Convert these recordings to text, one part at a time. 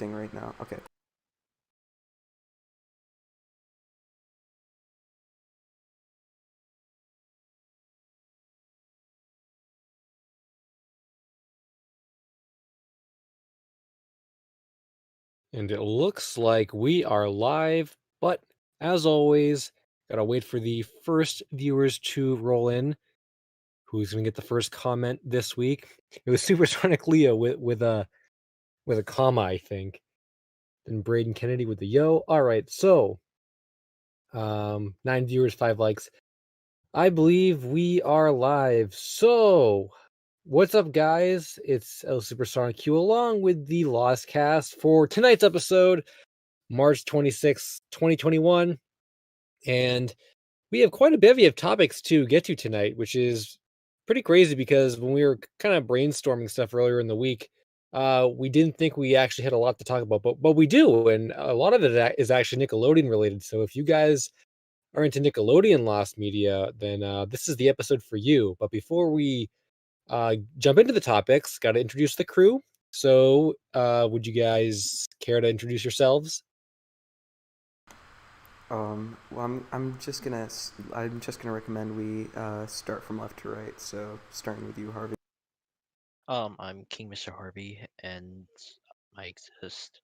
Right now. Okay. And it looks like we are live, but as always, gotta wait for the first viewers to roll in. Who's gonna get the first comment this week? It was Supersonic Leo with a comma, I think. Then Braden Kennedy with the yo. All right, so 9 viewers, 5 likes. I believe we are live. So, what's up, guys? It's El Supersonic Q along with the Lost Cast for tonight's episode, March 26th, 2021. And we have quite a bevy of topics to get to tonight, which is pretty crazy because when we were kind of brainstorming stuff earlier in the week, we didn't think we actually had a lot to talk about, but we do, and a lot of it is actually Nickelodeon related. So if you guys are into Nickelodeon lost media, then this is the episode for you. But before we jump into the topics, got to introduce the crew. So, would you guys care to introduce yourselves? Well, I'm just gonna recommend we start from left to right. So starting with you, Harvey. I'm King Mr. Harvey, and I exist.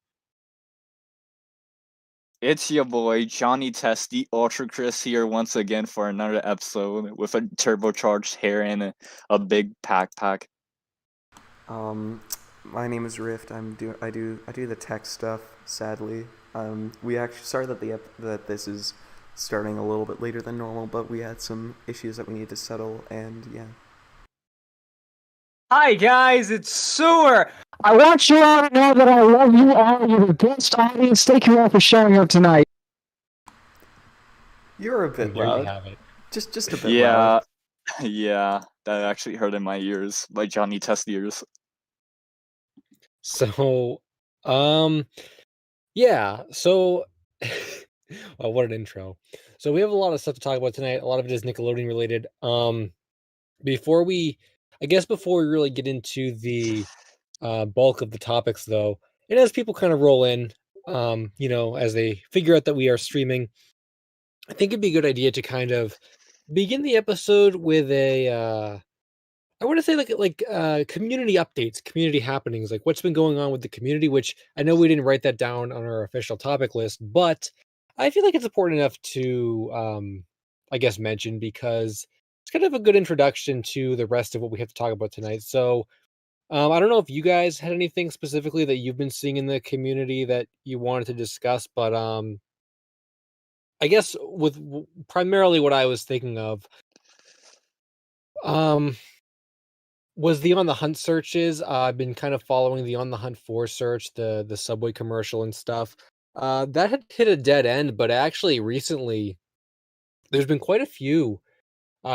It's your boy Johnny Testy Ultra Chris here once again for another episode with a turbocharged hair and a big pack. Um, my name is Rift. I do the tech stuff. Sadly, we actually sorry that that this is starting a little bit later than normal, but we had some issues that we need to settle, and yeah. Hi guys, it's Sewer. I want you all to know that I love you all. You're the best audience. Thank you all for showing up tonight. You're a bit And there you loud. have it. Just a bit Yeah, loud. yeah, that actually hurt in my ears, my Johnny Test ears. So, um, yeah. So, well, what an intro. So we have a lot of stuff to talk about tonight. A lot of it is Nickelodeon related. Before we, I guess, before we really get into the bulk of the topics, though, and as people kind of roll in, as they figure out that we are streaming, I think it'd be a good idea to kind of begin the episode with a I want to say like community updates, community happenings, like what's been going on with the community, which I know we didn't write that down on our official topic list, but I feel like it's important enough to I guess mention because it's kind of a good introduction to the rest of what we have to talk about tonight. So I don't know if you guys had anything specifically that you've been seeing in the community that you wanted to discuss, but I guess with primarily what I was thinking of, um, was the On the Hunt searches. I've been kind of following the On the Hunt for search, the Subway commercial and stuff. That had hit a dead end, but actually recently there's been quite a few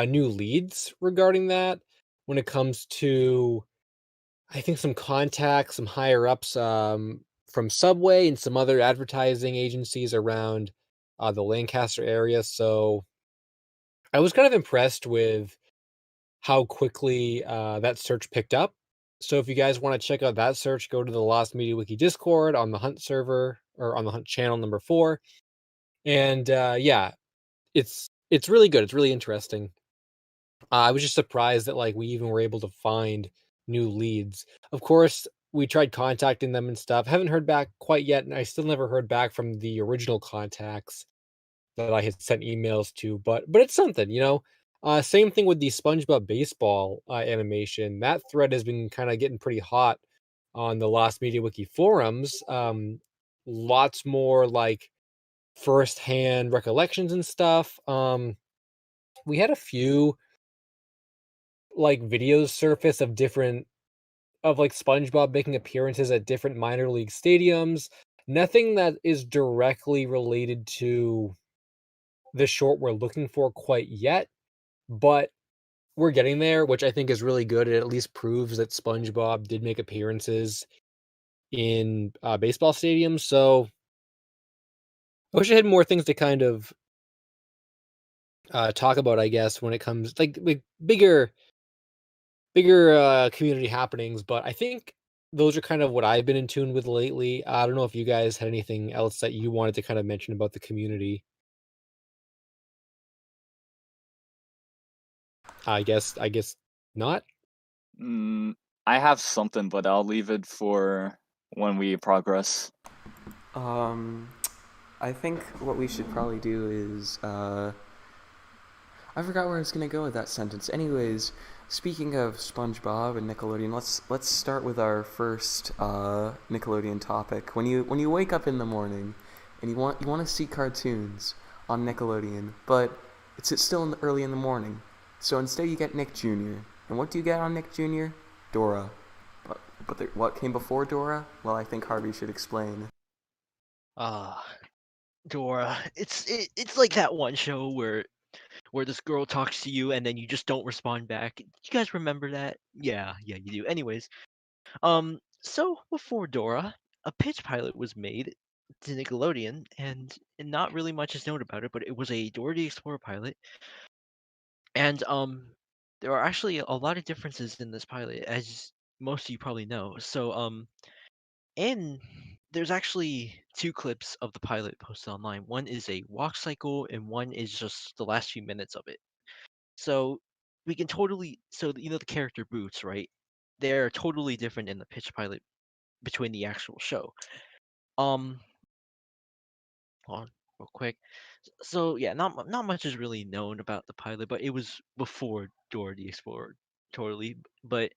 new leads regarding that when it comes to I think some contacts, some higher ups from Subway and some other advertising agencies around the Lancaster area. So I was kind of impressed with how quickly that search picked up. So if you guys want to check out that search, go to the Lost Media Wiki Discord on the Hunt server or on the Hunt channel number 4. And yeah, it's really good. It's really interesting. I was just surprised that like we even were able to find new leads. Of course, we tried contacting them and stuff. Haven't heard back quite yet, and I still never heard back from the original contacts that I had sent emails to, but it's something. Same thing with the SpongeBob baseball animation. That thread has been kind of getting pretty hot on the Lost Media Wiki forums. Lots more like first-hand recollections and stuff. We had a few like videos surface of like SpongeBob making appearances at different minor league stadiums. Nothing that is directly related to the short we're looking for quite yet, but we're getting there, which I think is really good. It at least proves that SpongeBob did make appearances in baseball stadiums. So I wish I had more things to kind of talk about. I guess when it comes like bigger community happenings, but I think those are kind of what I've been in tune with lately. I don't know if you guys had anything else that you wanted to kind of mention about the community. I guess not. I have something, but I'll leave it for when we progress. I think what we should probably do is, I forgot where I was gonna go with that sentence. Anyways, speaking of SpongeBob and Nickelodeon, let's start with our first Nickelodeon topic. When you wake up in the morning and you want to see cartoons on Nickelodeon, but it's still early in the morning, so instead you get Nick Jr. And what do you get on Nick Jr.? Dora. But what came before Dora? Well, I think Harvey should explain. Dora. It's like that one show where this girl talks to you and then you just don't respond back. You guys remember that? Yeah, you do. Anyways, so before Dora, a pitch pilot was made to Nickelodeon, and not really much is known about it, but it was a Dora the Explorer pilot, and there are actually a lot of differences in this pilot, as most of you probably know. So and there's actually two clips of the pilot posted online. One is a walk cycle, and one is just the last few minutes of it. So we can totally, so you know the character Boots, right? They're totally different in the pitch pilot between the actual show. Hold on, real quick. So yeah, not much is really known about the pilot, but it was before Dora the Explorer, totally. But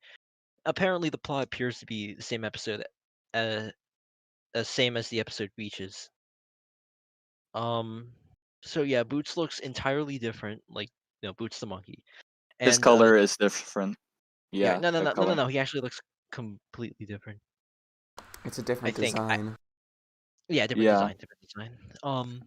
apparently the plot appears to be the same episode, uh, same as the episode Beaches. So yeah, Boots looks entirely different, like Boots the monkey, His and color is different. yeah, Yeah, no, no, the no, no, no, color. no. He actually looks completely different. It's a I different think. design. Yeah, different Yeah. design.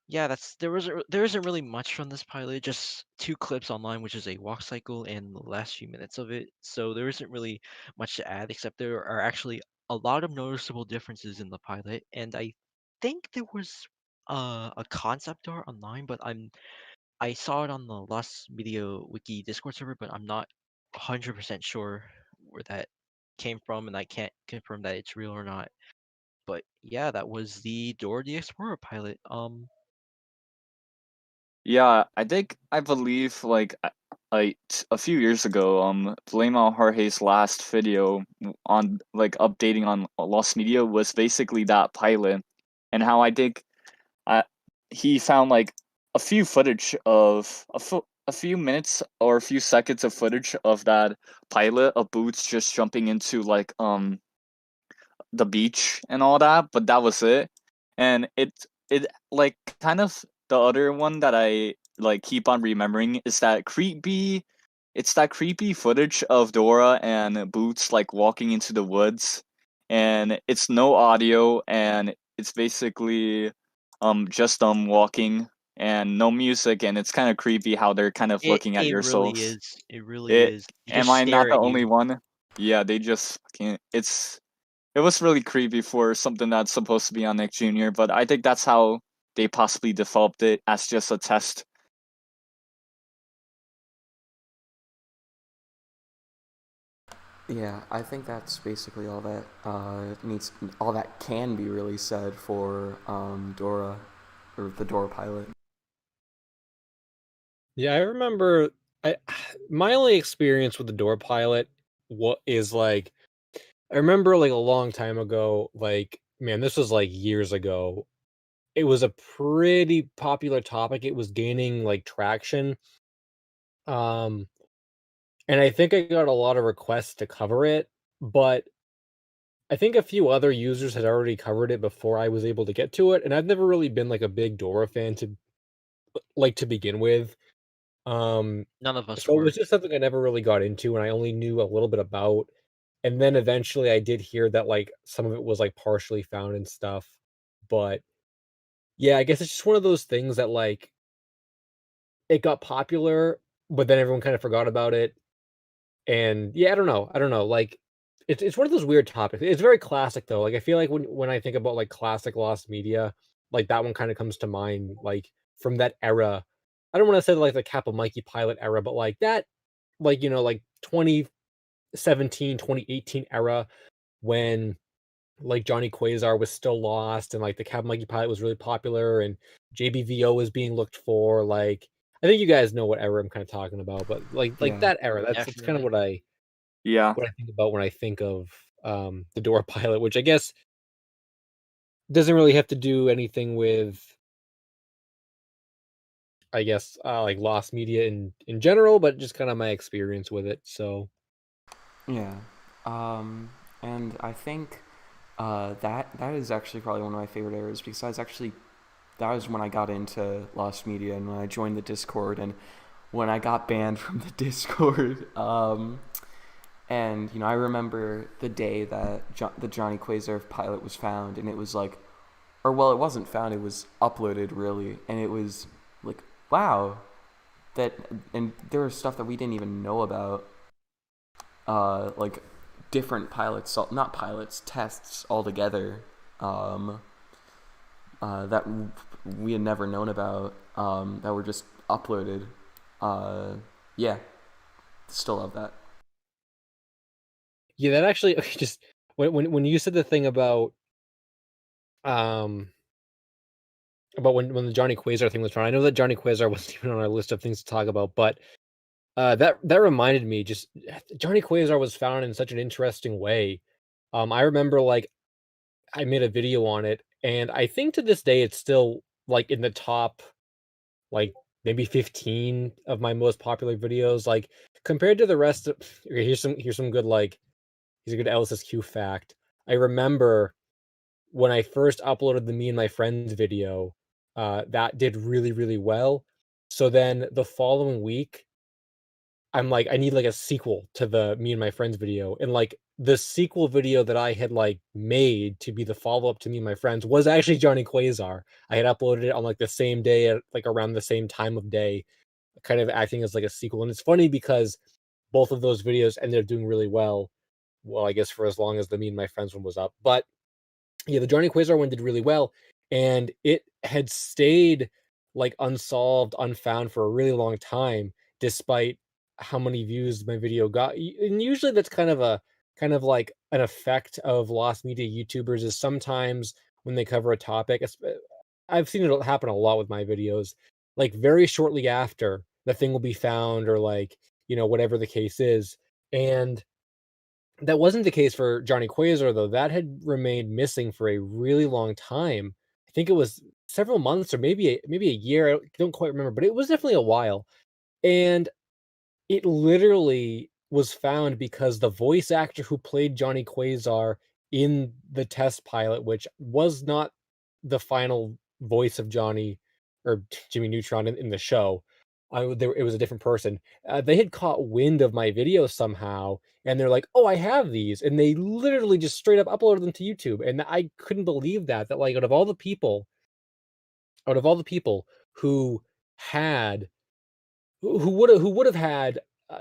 Yeah, there isn't really much from this pilot. Just two clips online, which is a walk cycle and the last few minutes of it. So there isn't really much to add, except there are actually a lot of noticeable differences in the pilot. And I think there was a concept art online, but I saw it on the Lost Media Wiki Discord server, but I'm not 100% sure where that came from, and I can't confirm that it's real or not. But yeah, that was the Dora the Explorer pilot. Yeah, I believe a few years ago, Blame on Jorge's last video on like updating on Lost Media was basically that pilot, and how I think I he found like a few footage of a few minutes or a few seconds of footage of that pilot of Boots just jumping into like the beach and all that, but that was it. And it like kind of the other one that I like keep on remembering is that creepy it's that creepy footage of Dora and Boots like walking into the woods, and it's no audio, and it's basically just them walking and no music, and it's kind of creepy how they're kind of looking at It really yourselves. is. It really It is. They Am just I not stare the at only you. one? Yeah, they just can't. It was really creepy for something that's supposed to be on Nick Jr., but I think that's how they possibly developed it as just a test. Yeah, I think that's basically all that all that can be really said for Dora, or the Dora pilot. Yeah, I remember my only experience with the Door pilot what is like I remember like a long time ago, like man, this was like years ago. It was a pretty popular topic. It was gaining like traction. Um and I think I got a lot of requests to cover it, but I think a few other users had already covered it before I was able to get to it, and I've never really been like a big Dora fan to begin with. Um None of us So it were. was just something I never really got into, and I only knew a little bit about. And then eventually I did hear that, like, some of it was, like, partially found and stuff. But, yeah, I guess it's just one of those things that, like, it got popular, but then everyone kind of forgot about it. And, yeah, I don't know, like, it's one of those weird topics. It's very classic, though. Like, I feel like when I think about, like, classic lost media, like, that one kinda comes to mind, like, from that era. I don't wanna say, like, the Kappa Mikey pilot era, but, like, that, like, like, 20 2018 era when like Johnny Quasar was still lost and like the Cab Monkey pilot was really popular and JBVO was being looked for. Like I think you guys know what era I'm kind of talking about, but like Yeah. that era, that's kind of Definitely. what I think about when I think of the Dora pilot, which I guess doesn't really have to do anything with I guess like lost media in general, but just kind of my experience with it. So Yeah. And I think that is actually probably one of my favorite eras because that was when I got into Lost Media and when I joined the Discord and when I got banned from the Discord. And I remember the day that the Johnny Quasar pilot was found, and it was like, or well, it wasn't found; it was uploaded really, and it was like, wow, and there was stuff that we didn't even know about, like different pilots, not pilots, tests altogether, that we had never known about, that were just uploaded. Yeah, still love that. yeah, that actually just when you said the thing um about when the Johnny Quasar thing was found, I know that Johnny Quasar wasn't even on our list of things to talk about, but that reminded me just Johnny Quasar was found in such an interesting way. I remember like I made a video on it, and I think to this day it's still like in the top like maybe 15 of my most popular videos. Like compared to the rest of okay, here's some good like here's a good LSSQ fact. I remember when I first uploaded the me and my friends video, that did really, really well. So then the following week, I'm like, I need like a sequel to the me and my friends video. And like the sequel video that I had like made to be the follow-up to me and my friends was actually Johnny Quasar. I had uploaded it on like the same day at like around the same time of day, kind of acting as like a sequel. And it's funny because both of those videos ended up doing really well. Well, I guess for as long as the me and my friends one was up. But yeah, the Johnny Quasar one did really well, and it had stayed like unsolved, unfound for a really long time, despite how many views my video got. And usually that's kind of like an effect of lost media YouTubers is sometimes when they cover a topic, I've seen it happen a lot with my videos, like very shortly after the thing will be found or like, whatever the case is. And that wasn't the case for Johnny Quasar, though. That had remained missing for a really long time. I think it was several months or maybe a year. I don't quite remember, but it was definitely a while. And it literally was found because the voice actor who played Johnny Quasar in the test pilot, which was not the final voice of Johnny or Jimmy Neutron in the show, it was a different person. They had caught wind of my videos somehow, and they're like, "Oh, I have these," and they literally just straight up uploaded them to YouTube. And I couldn't believe that like out of all the people who had who would have had uh,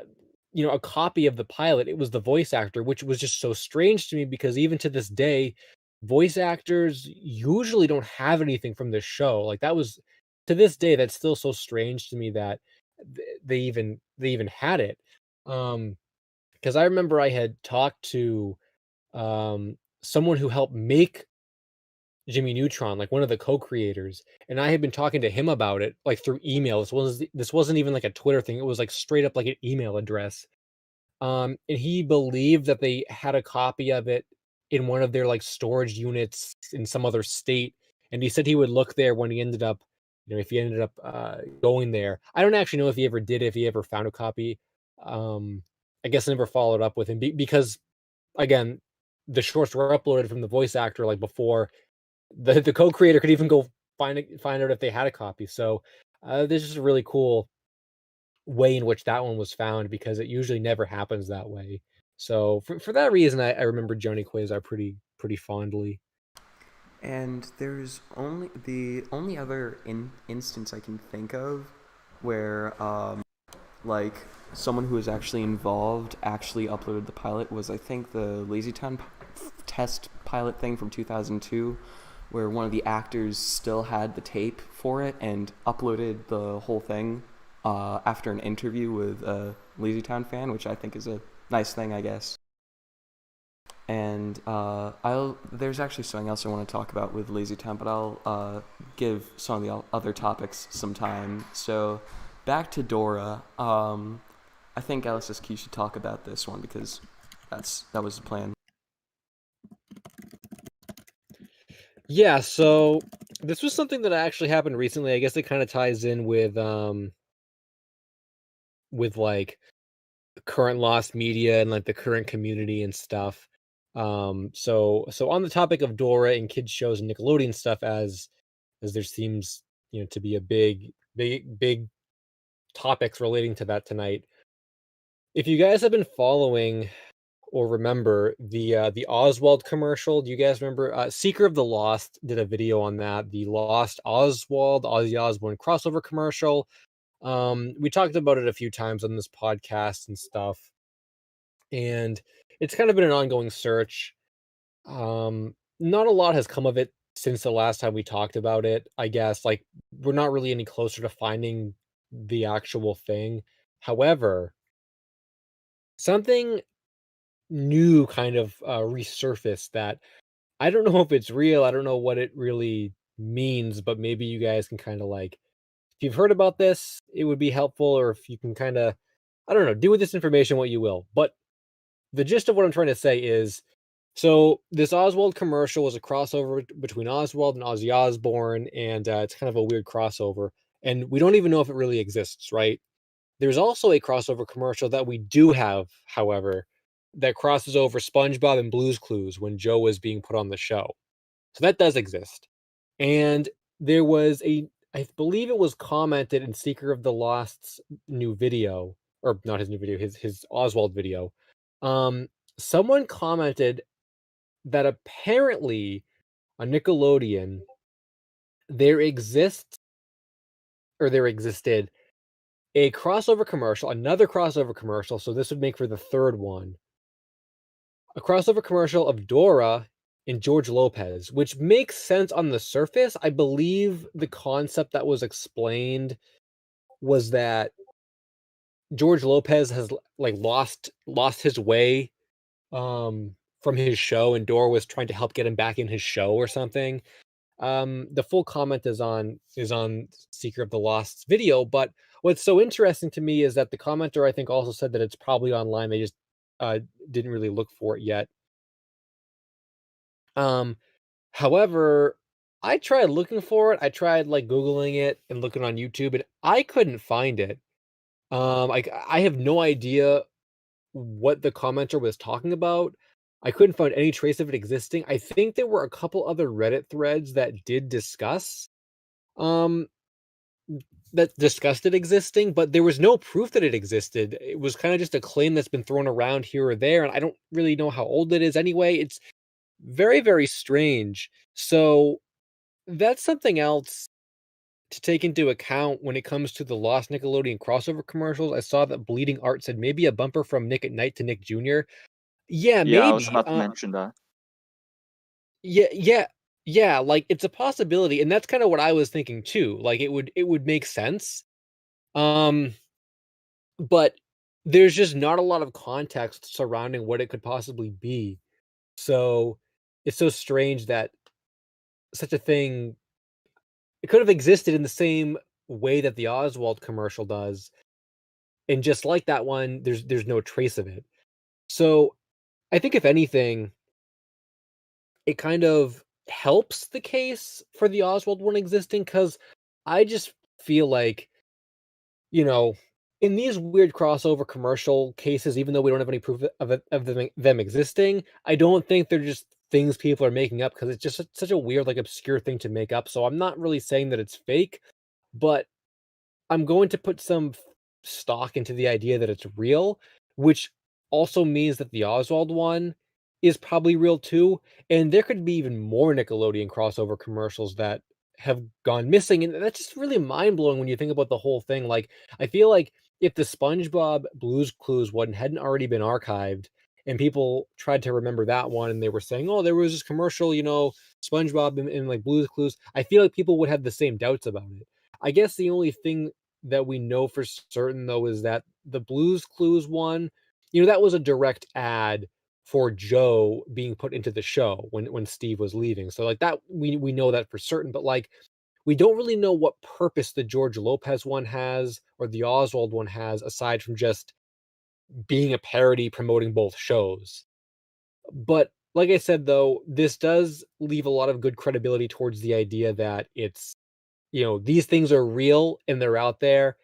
a copy of the pilot, it was the voice actor, which was just so strange to me because even to this day voice actors usually don't have anything from this show. Like that was to this day that's still so strange to me that they even had it. Because I remember I had talked to someone who helped make Jimmy Neutron, like one of the co-creators, and I had been talking to him about it like through email. This wasn't even like a Twitter thing. It was like straight up like an email address. And he believed that they had a copy of it in one of their like storage units in some other state. And he said he would look there when he ended up, if he ended up going there. I don't actually know if he ever did, if he ever found a copy. I guess I never followed up with him because again, the shorts were uploaded from the voice actor like before the co-creator could even go find out if they had a copy. So this is a really cool way in which that one was found because it usually never happens that way. So for that reason, I remember Johnny Quasar pretty fondly. And there's the only other instance I can think of where like someone who was actually involved actually uploaded the pilot was I think the LazyTown test pilot thing from 2002 where one of the actors still had the tape for it and uploaded the whole thing after an interview with a LazyTown fan, which I think is a nice thing, I guess. And there's actually something else I want to talk about with Lazy Town, but I'll give some of the other topics some time. So, back to Dora. I think LSSQ should talk about this one because that was the plan. Yeah, so this was something that actually happened recently. I guess it kind of ties in with like current Lost Media and like the current community and stuff. So on the topic of Dora and kids shows and Nickelodeon stuff, as there seems to be a big topics relating to that tonight. If you guys have been following or remember the Oswald commercial, do you guys remember? Seeker of the Lost did a video on that. The Lost Oswald Ozzy Osbourne crossover commercial. We talked about it a few times on this podcast and stuff, and it's kind of been an ongoing search. Not a lot has come of it since the last time we talked about it. I guess like we're not really any closer to finding the actual thing. However, something new kind of resurfaced that I don't know if it's real. I don't know what it really means, but maybe you guys can kind of like, if you've heard about this, it would be helpful, or if you can kind of, I don't know, do with this information what you will. But the gist of what I'm trying to say is, so this Oswald commercial was a crossover between Oswald and Ozzy Osbourne, and it's kind of a weird crossover. And we don't even know if it really exists, right? There's also a crossover commercial that we do have, however, that crosses over SpongeBob and Blue's Clues when Joe was being put on the show. So that does exist. And there was I believe it was commented in Seeker of the Lost's new video, or not his new video, his Oswald video. Someone commented that apparently on Nickelodeon there existed a crossover commercial, another crossover commercial, so this would make for the third one. A crossover commercial of Dora and George Lopez, which makes sense on the surface. I believe the concept that was explained was that George Lopez has like lost his way from his show, and Dora was trying to help get him back in his show or something. The full comment is on Seeker of the Lost's video, but what's so interesting to me is that the commenter, I think, also said that it's probably online. They just didn't really look for it yet. However, I tried looking for it. I tried like Googling it and looking on YouTube, and I couldn't find it. I have no idea what the commenter was talking about. I couldn't find any trace of it existing. I think there were a couple other Reddit threads that did discuss it existing, but there was no proof that it existed. It was kind of just a claim that's been thrown around here or there, and I don't really know how old it is anyway. It's very, very strange. So that's something else to take into account when it comes to the Lost Nickelodeon crossover commercials. I saw that Bleeding Art said maybe a bumper from Nick at Night to Nick Jr. Yeah, Yeah, I was maybe. about to mention that. Yeah, like it's a possibility, and that's kind of what I was thinking too. Like it would make sense. But there's just not a lot of context surrounding what it could possibly be. So it's so strange that such a thing, it could have existed in the same way that the Oswald commercial does, and just like that one, there's no trace of it. So I think if anything, it kind of helps the case for the Oswald one existing, because I just feel like, in these weird crossover commercial cases, even though we don't have any proof of them existing, I don't think they're just things people are making up, because it's just such a weird, like, obscure thing to make up. So I'm not really saying that it's fake, but I'm going to put some stock into the idea that it's real, which also means that the Oswald one is probably real too. And there could be even more Nickelodeon crossover commercials that have gone missing. And that's just really mind blowing when you think about the whole thing. Like, I feel like if the SpongeBob Blues Clues one hadn't already been archived and people tried to remember that one and they were saying, oh, there was this commercial, SpongeBob in like Blues Clues, I feel like people would have the same doubts about it. I guess the only thing that we know for certain, though, is that the Blues Clues one that was a direct ad for Joe being put into the show when Steve was leaving. So like that we know that for certain, but like we don't really know what purpose the George Lopez one has or the Oswald one has aside from just being a parody promoting both shows. But like I said though, this does leave a lot of good credibility towards the idea that it's these things are real and they're out there,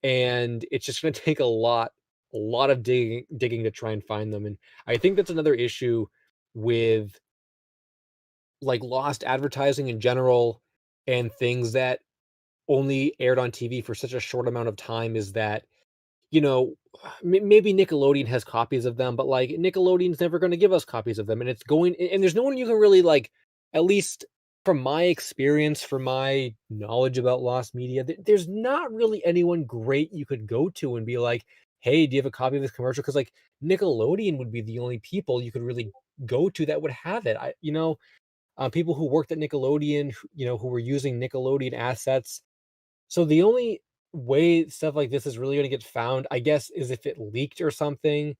and it's just going to take a lot of digging to try and find them. And I think that's another issue with like lost advertising in general and things that only aired on TV for such a short amount of time is that maybe Nickelodeon has copies of them, but like Nickelodeon's never going to give us copies of them, and there's no one you can really like, at least from my experience, from my knowledge about lost media, there's not really anyone great you could go to and be like, hey, do you have a copy of this commercial? Because like Nickelodeon would be the only people you could really go to that would have it. People who worked at Nickelodeon, who were using Nickelodeon assets. So the only way stuff like this is really going to get found, I guess, is if it leaked or something,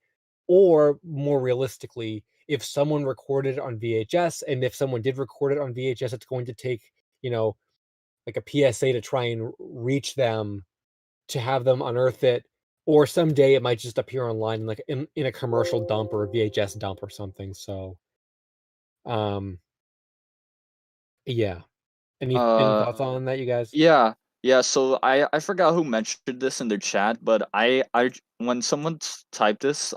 or more realistically, if someone recorded it on VHS, and if someone did record it on VHS, it's going to take, like a PSA to try and reach them to have them unearth it, or someday it might just appear online like in a commercial dump or a VHS dump or something. So, um, yeah. Any thoughts on that, you guys? Yeah, yeah. So I forgot who mentioned this in the chat, but when someone typed this,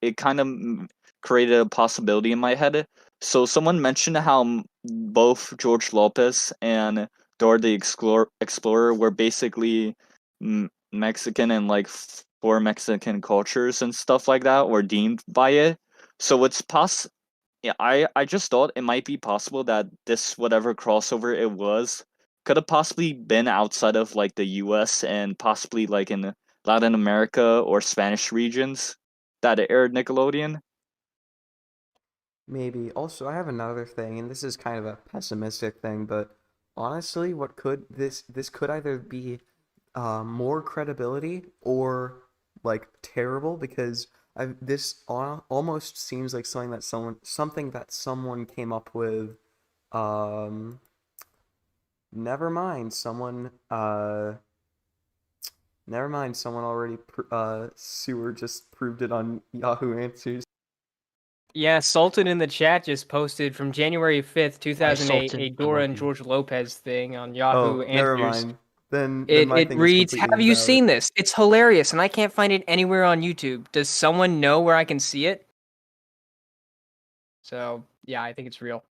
it kind of created a possibility in my head. So someone mentioned how both George Lopez and Dora the Explorer were basically Mexican, and like for Mexican cultures and stuff like that were deemed by it. So it's yeah, I just thought it might be possible that this whatever crossover it was could have possibly been outside of like the US and possibly like in Latin America or Spanish regions that aired Nickelodeon. Maybe. Also, I have another thing, and this is kind of a pessimistic thing, but honestly, what could this could either be more credibility or like terrible, because this almost seems like something that someone came up with. Um, never mind, never mind, someone already Sewer just proved it on Yahoo Answers. Yeah, Sultan in the chat just posted from January 5th, 2008, Sultan, a I Dora love and you. George Lopez thing on Yahoo Oh, never Answers. mind. Then my It thing is reads, completely "Have you invalid. seen this? It's hilarious, and I can't find it anywhere on YouTube. Does someone know where I can see it?" So, yeah, I think it's real.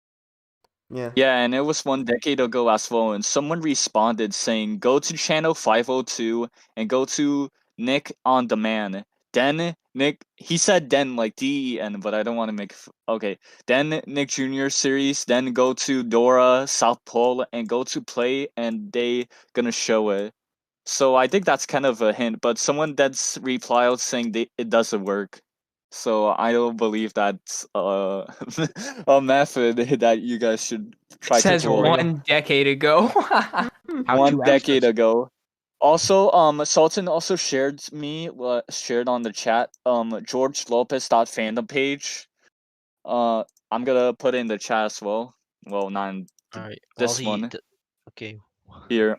Yeah. Yeah, and it was 1 decade ago as well, and someone responded saying, "Go to channel 502 and go to Nick on Demand. Then Nick," he said "then" like DEN, but I don't want to make okay. Then Nick Jr. series, then go to Dora South Pole and go to Play, and they gonna show it. So I think that's kind of a hint, but someone that's replied saying it doesn't work. So I don't believe that's a method that you guys should It try to says pull. 1 decade ago. How One to decade access? ago. Also, Sultan also shared on the chat George Lopez fandom page. I'm gonna put it in the chat as well. Well, not in All right. While this he one okay. here.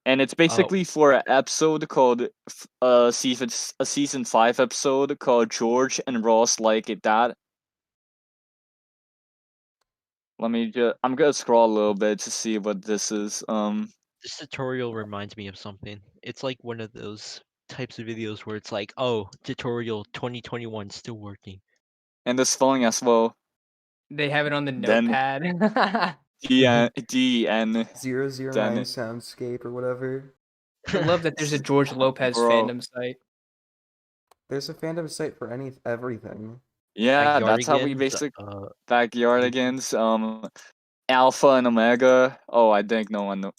And it's basically for an episode called season 5 episode called George and Ross Like It That. I'm gonna scroll a little bit to see what this is. This tutorial reminds me of something. It's like one of those types of videos where it's like, oh, tutorial 2021 still working. And the spelling as well. They have it on the Then notepad. DN 009 then Soundscape or whatever. I love that there's a George Lopez Bro. fandom site. There's a fandom site for everything. Yeah, that's how we Backyardigans, backyardigans, Alpha and Omega. Oh, I think no one.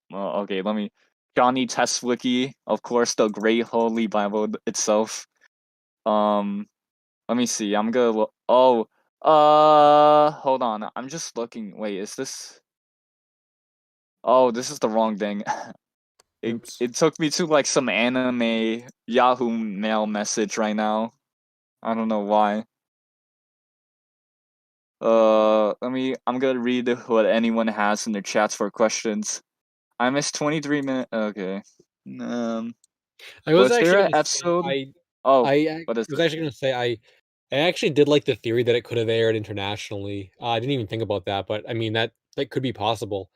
Well, okay, let me. Johnny Test Wiki, of course, the Great Holy Bible itself. Let me see. I'm gonna. Oh, hold on. I'm just looking. Wait, is this? Oh, this is the wrong thing. Oops. It took me to like some anime Yahoo mail message right now. I don't know why. I'm gonna read what anyone has in their chats for questions. I missed 23 minutes. Okay. I was Was there actually an gonna say episode? Oh, I what is was it? actually gonna say I actually did like the theory that it could have aired internationally. I didn't even think about that, but I mean that could be possible.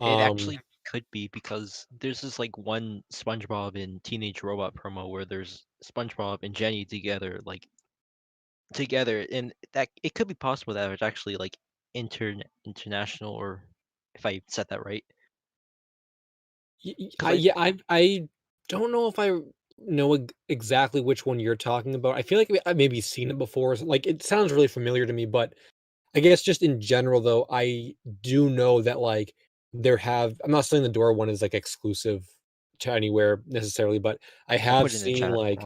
It Um, actually could be because there's this like one SpongeBob and Teenage Robot promo where there's SpongeBob and Jenny together, and that it could be possible that it's actually like international, or if I said that right. Because I yeah, I don't know if I know exactly which one you're talking about. I feel like I've maybe seen it before. Like it sounds really familiar to me, but I guess just in general though, I do know that like I'm not saying the Dora one is like exclusive to anywhere necessarily, but I I have put it in the seen chat. like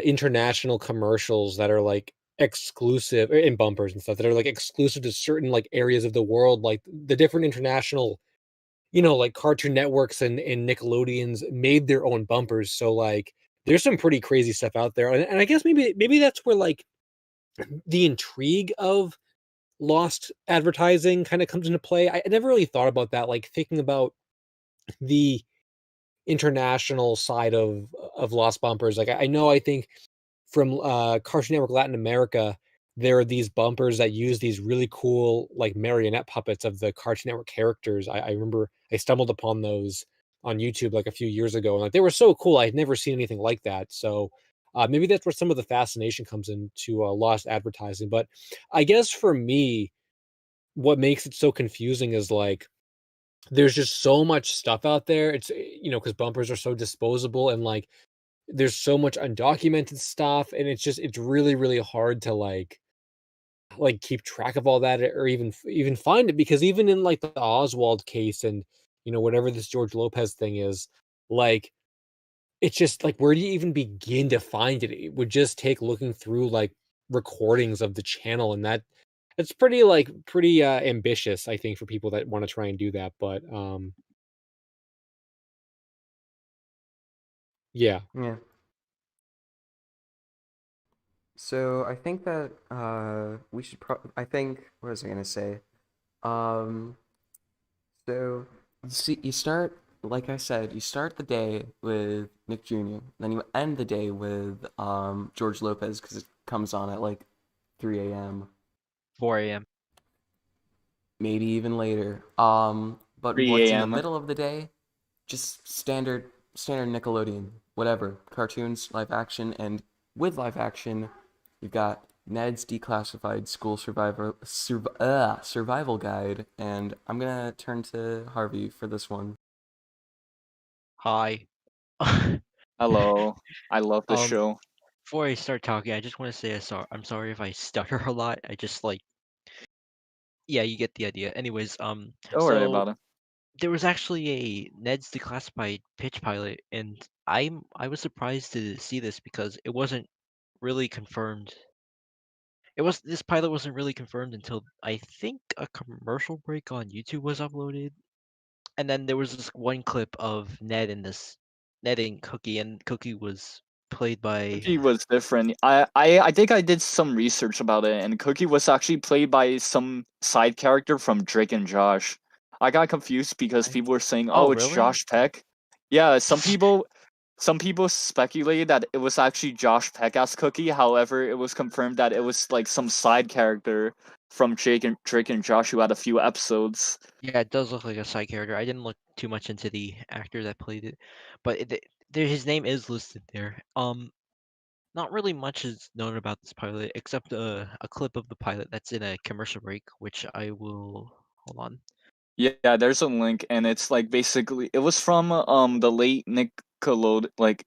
international commercials that are like exclusive in bumpers and stuff that are like exclusive to certain like areas of the world, like the different international, like Cartoon Networks and Nickelodeons made their own bumpers. So like there's some pretty crazy stuff out there. And I guess maybe that's where like the intrigue of lost advertising kind of comes into play. I never really thought about that, like thinking about the international side of lost bumpers. Like I know I think from Cartoon Network Latin America, there are these bumpers that use these really cool like marionette puppets of the Cartoon Network characters. I remember I stumbled upon those on YouTube like a few years ago, and like they were so cool. I had never seen anything like that. So maybe that's where some of the fascination comes into lost advertising. But I guess for me, what makes it so confusing is like there's just so much stuff out there. It's because bumpers are so disposable and like there's so much undocumented stuff, and it's really, really hard to, keep track of all that or even find it because even in, like, the Oswald case and, whatever this George Lopez thing is, like, it's just, like, where do you even begin to find it? It would just take looking through, like, recordings of the channel, and it's pretty ambitious, I think, for people that wanna try and do that, but, yeah. Yeah. So I think that we should I think what was I gonna say? Um, so you start like I said, you start the day with Nick Jr. Then you end the day with George Lopez because it comes on at like 3 a.m. 4 a.m. maybe even later. But 3 what's in the a.m. middle of the day? Just standard Nickelodeon, whatever, cartoons, live action, and with live action, you've got Ned's Declassified School Survival Guide, and I'm gonna turn to Harvey for this one. Hi. Hello. I love the Um, show. Before I start talking, I just want to say I'm sorry if I stutter a lot. I just like, yeah, you get the idea. Anyways, Don't worry so about it. there was actually a Ned's Declassified pitch pilot, and I was surprised to see this because it wasn't really confirmed. This pilot wasn't really confirmed until I think a commercial break on YouTube was uploaded, and then there was this one clip of Ned and Cookie, and Cookie was played by. Cookie was different. I think I did some research about it, and Cookie was actually played by some side character from Drake and Josh. I got confused because people were saying, Oh, "Oh, it's really? Josh Peck." Yeah, some people speculated that it was actually Josh Peck as Cookie. However, it was confirmed that it was like some side character from Drake and Josh who had a few episodes. Yeah, it does look like a side character. I didn't look too much into the actor that played it, but his name is listed there. Not really much is known about this pilot except a clip of the pilot that's in a commercial break, which I will hold on. Yeah, there's a link, and it's like basically it was from the late Nickelodeon, like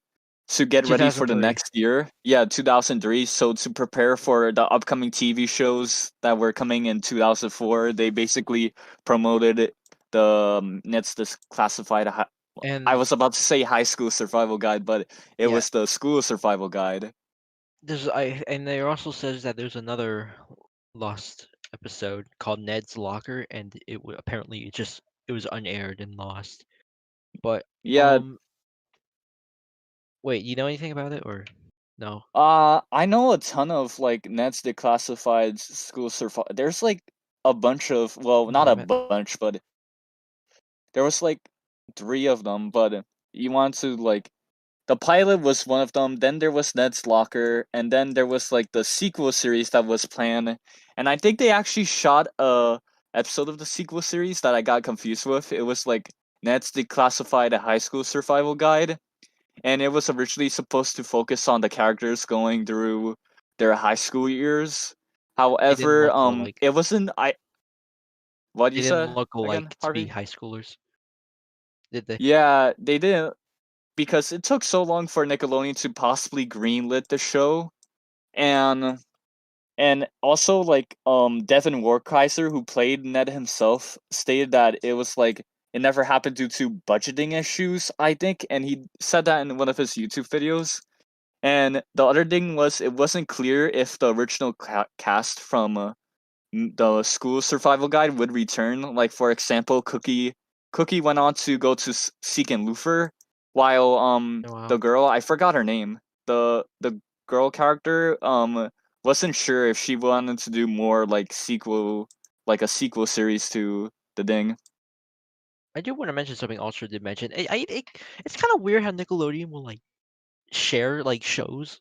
to get ready for the 2003. next year. Yeah, 2003. So to prepare for the upcoming TV shows that were coming in 2004, they basically promoted the Nets this classified. I And was about to say high school survival guide, but it yeah, was the school survival guide. and there also says that there's another lost episode called Ned's Locker, and apparently it was unaired and lost. But Yeah, wait, you know anything about it or No. I know a ton of like Ned's Declassified School Survival. There's like a bunch of, well, No, not I a haven't. bunch, but there was like 3 of them. But you want to like, the pilot was one of them. Then there was Ned's Locker, and then there was like the sequel series that was planned. And I think they actually shot a episode of the sequel series that I got confused with. It was like Ned's Declassified High School Survival Guide, and it was originally supposed to focus on the characters going through their high school years. They didn't However, look alike. it wasn't. What They you didn't said look again, alike to be Harvey? high schoolers, did they? Yeah, they didn't, because it took so long for Nickelodeon to possibly greenlit the show, and also like Devin Warkaiser, who played Ned himself, stated that it was like it never happened due to budgeting issues, I think, and he said that in one of his YouTube videos. And the other thing was, it wasn't clear if the original cast from the school survival guide would return. Like, for example, Cookie went on to go to Seek and Lufer, while Oh, wow. the girl, I forgot her name, the girl character, wasn't sure if she wanted to do more like a sequel series to the Ding. I do want to mention something Ultra did mention. It's kind of weird how Nickelodeon will like share like shows,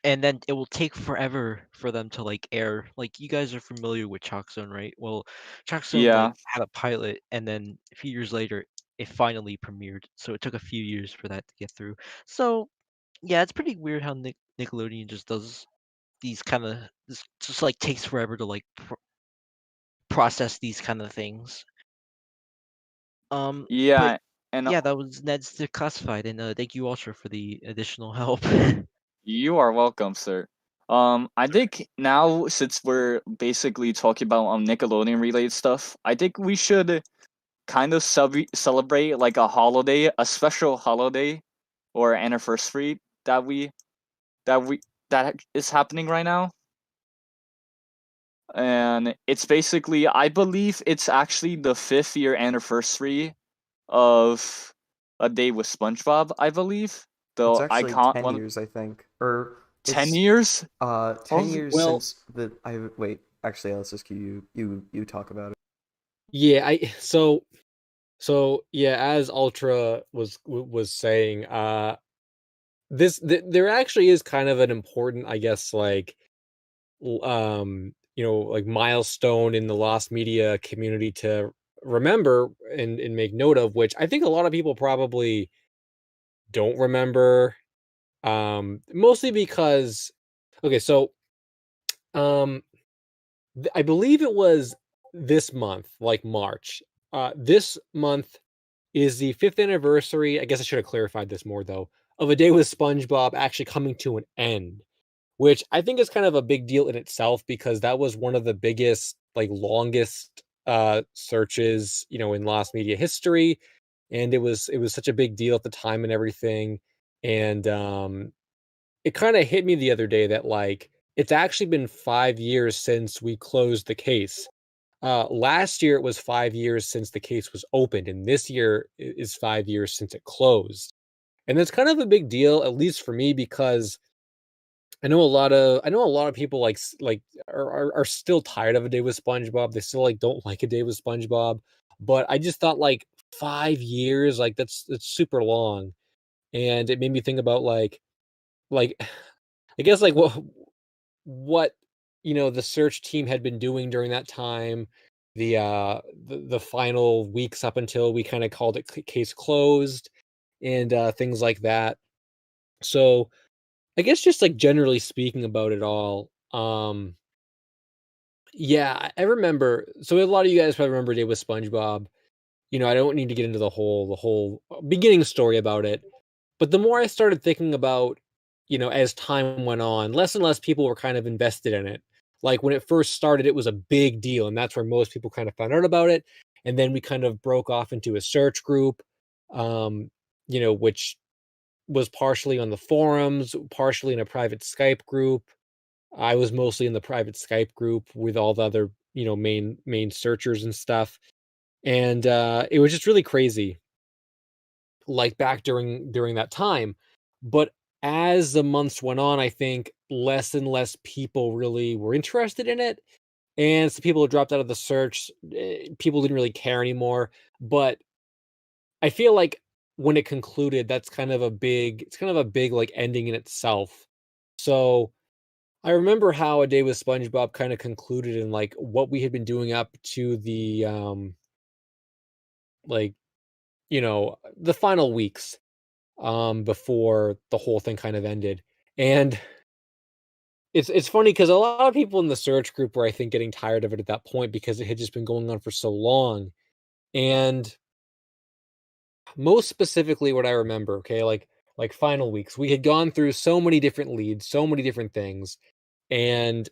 and then it will take forever for them to like air. Like, you guys are familiar with Chalk Zone, right? Well, Chalk Zone like Yeah. had a pilot, and then a few years later it finally premiered. So it took a few years for that to get through. So yeah, it's pretty weird how Nickelodeon just does these kind of, just like takes forever to like process these kind of things. But Yeah, and yeah, that was Ned's Declassified, and thank you Ultra for the additional help. you are welcome, sir. I think now, since we're basically talking about Nickelodeon related stuff, I think we should kind of celebrate like a holiday, a special holiday or anniversary that that is happening right now. And it's basically, I believe it's actually the 5th year anniversary of A Day with SpongeBob, I believe. It's The actually icon 10 one. years, I think. Or 10 it's years? 10 years Well, since the I wait, actually let's just you talk about it. yeah, so yeah, as Ultra was saying, there actually is kind of an important, I guess, like like milestone in the Lost Media community to remember and make note of, which I think a lot of people probably don't remember. Mostly because, okay, so um I believe it was this month, like March. This month is the 5th anniversary. I guess I should have clarified this more though, of A Day with SpongeBob actually coming to an end, which I think is kind of a big deal in itself, because that was one of the biggest, like longest searches, in Lost Media history. And it was such a big deal at the time and everything. And it kind of hit me the other day that, like, it's actually been 5 years since we closed the case. Last year it was 5 years since the case was opened, and this year is 5 years since it closed. And that's kind of a big deal, at least for me, because I know a lot of people are still tired of A Day with SpongeBob. They still like don't like A Day with SpongeBob, but I just thought, like, 5 years, like that's super long, and it made me think about like I guess like what the search team had been doing during that time, the final weeks up until we kind of called it case closed, and things like that. So I guess just like generally speaking about it all, yeah, I remember. So a lot of you guys probably remember Day with SpongeBob. I don't need to get into the whole beginning story about it. But the more I started thinking about, as time went on, less and less people were kind of invested in it. Like, when it first started, it was a big deal, and that's where most people kind of found out about it. And then we kind of broke off into a search group, which was partially on the forums, partially in a private Skype group. I was mostly in the private Skype group with all the other, main searchers and stuff. And it was just really crazy, like, back during that time. But as the months went on, I think less and less people really were interested in it. And some people dropped out of the search. People didn't really care anymore. But I feel like when it concluded, that's kind of a big, it's kind of a big like ending in itself. So I remember how A Day with SpongeBob kind of concluded and like what we had been doing up to the like, the final weeks before the whole thing kind of ended. And it's funny because a lot of people in the search group were, I think, getting tired of it at that point because it had just been going on for so long. And most specifically, what I remember, okay, like final weeks, we had gone through so many different leads, so many different things, and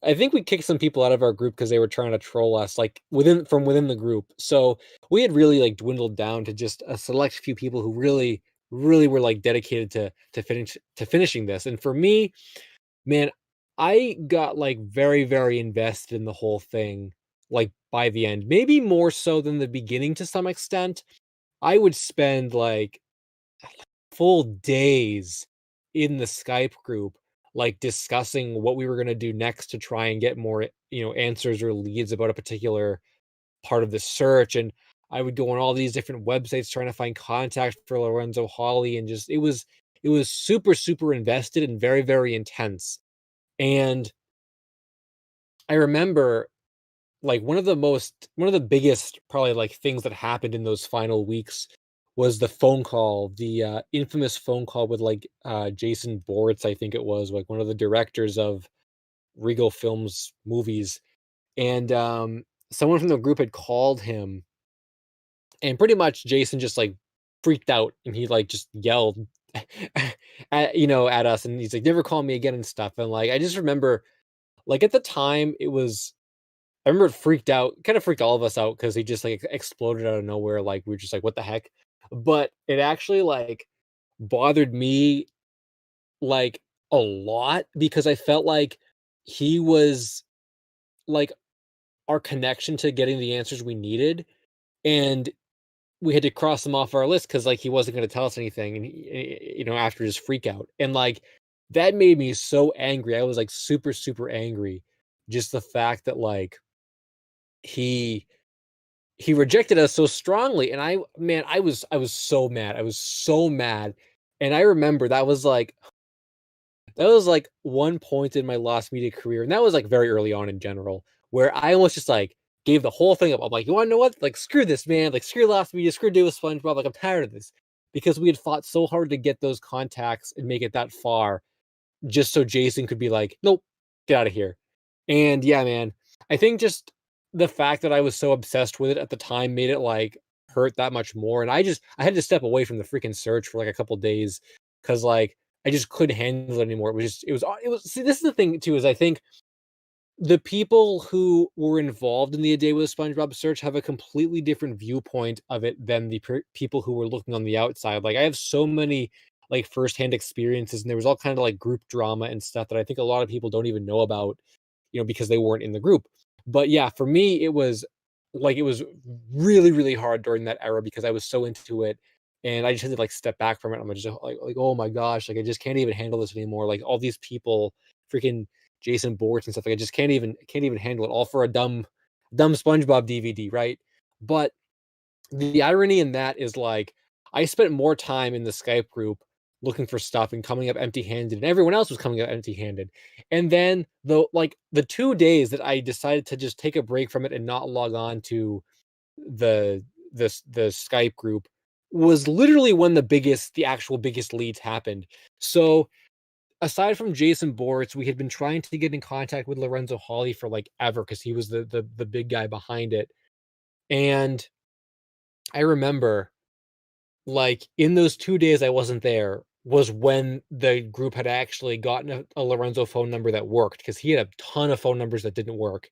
I think we kicked some people out of our group because they were trying to troll us, like within the group. So we had really like dwindled down to just a select few people who really, really were like dedicated to finishing this. And for me, man, I got like very, very invested in the whole thing, like by the end, maybe more so than the beginning to some extent. I would spend like full days in the Skype group, like discussing what we were going to do next to try and get more, answers or leads about a particular part of the search. And I would go on all these different websites trying to find contact for Lorenzo Hawley. And just, it was super, super invested and very, very intense. And I remember like one of the biggest probably like things that happened in those final weeks was the phone call, the infamous phone call with like Jason Bourtz, I think it was, like one of the directors of Regal Films movies. And someone from the group had called him, and pretty much Jason just like freaked out and he like just yelled at us, and he's like, never call me again and stuff. And like I just remember like at the time I remember it kind of freaked all of us out because he just like exploded out of nowhere. Like we were just like, what the heck? But it actually like bothered me like a lot because I felt like he was like our connection to getting the answers we needed. And we had to cross him off our list because like he wasn't going to tell us anything. And after his freak out. And like that made me so angry. I was like super, super angry. Just the fact that like he rejected us so strongly, and I was so mad. I was so mad. And I remember that was like one point in my Lost Media career, and that was like very early on in general, where I almost just like gave the whole thing up. I'm like, you want to know what? Like, screw this, man. Like, screw Lost Media, screw Day with SpongeBob. Like, I'm tired of this because we had fought so hard to get those contacts and make it that far, just so Jason could be like, nope, get out of here. And yeah, man, I think just the fact that I was so obsessed with it at the time made it like hurt that much more. And I had to step away from the freaking search for like a couple days because like I just couldn't handle it anymore. It was see, this is the thing too, is I think the people who were involved in the A Day with SpongeBob search have a completely different viewpoint of it than the people who were looking on the outside. Like I have so many like firsthand experiences, and there was all kind of like group drama and stuff that I think a lot of people don't even know about, because they weren't in the group. But yeah, for me, it was really, really hard during that era because I was so into it, and I just had to like step back from it. I'm just like, oh my gosh, like I just can't even handle this anymore. Like all these people, freaking Jason Bourtz and stuff, like I just can't even handle it all for a dumb SpongeBob DVD, right? But the irony in that is like I spent more time in the Skype group looking for stuff and coming up empty-handed, and everyone else was coming up empty-handed. And then the 2 days that I decided to just take a break from it and not log on to the the Skype group was literally when the actual biggest leads happened. So aside from Jason Bourtz, we had been trying to get in contact with Lorenzo Hawley for like ever because he was the big guy behind it. And I remember like in those 2 days I wasn't there was when the group had actually gotten a Lorenzo phone number that worked because he had a ton of phone numbers that didn't work.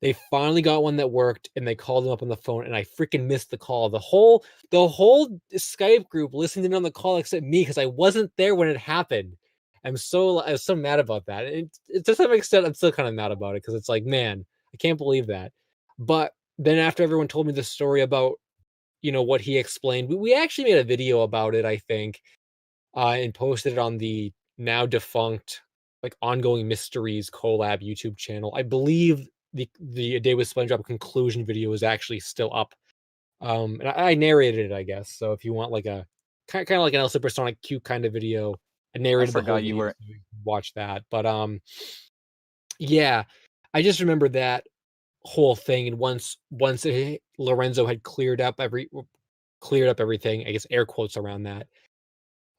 They finally got one that worked and they called him up on the phone, and I freaking missed the call. The whole Skype group listened in on the call except me because I wasn't there when it happened. I was so mad about that. And to some extent, I'm still kind of mad about it because it's like, man, I can't believe that. But then after everyone told me the story about what he explained, we actually made a video about it, I think. and posted it on the now defunct like Ongoing Mysteries collab YouTube channel. I believe the A Day with SpongeBob conclusion video is actually still up. And I narrated it, I guess. So if you want like a kind of like an El Supersonic cute kind of video, I narrated the whole forgot you video, were- so you can watch that. But yeah, I just remember that whole thing. And once Lorenzo had cleared up everything, I guess air quotes around that.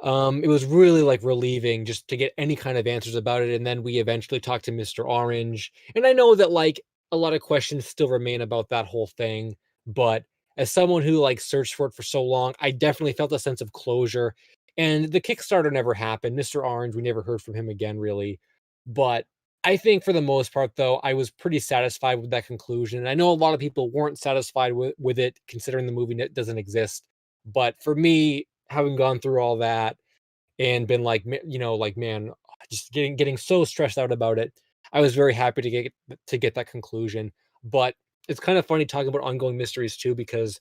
It was really like relieving just to get any kind of answers about it. And then we eventually talked to Mr. Orange. And I know that like a lot of questions still remain about that whole thing, but as someone who like searched for it for so long, I definitely felt a sense of closure. And the Kickstarter never happened. Mr. Orange, we never heard from him again, really. But I think for the most part, though, I was pretty satisfied with that conclusion. And I know a lot of people weren't satisfied with it, considering the movie doesn't exist. But for me, having gone through all that and been like, like, man, just getting so stressed out about it, I was very happy to get that conclusion. But it's kind of funny talking about Ongoing Mysteries too, because,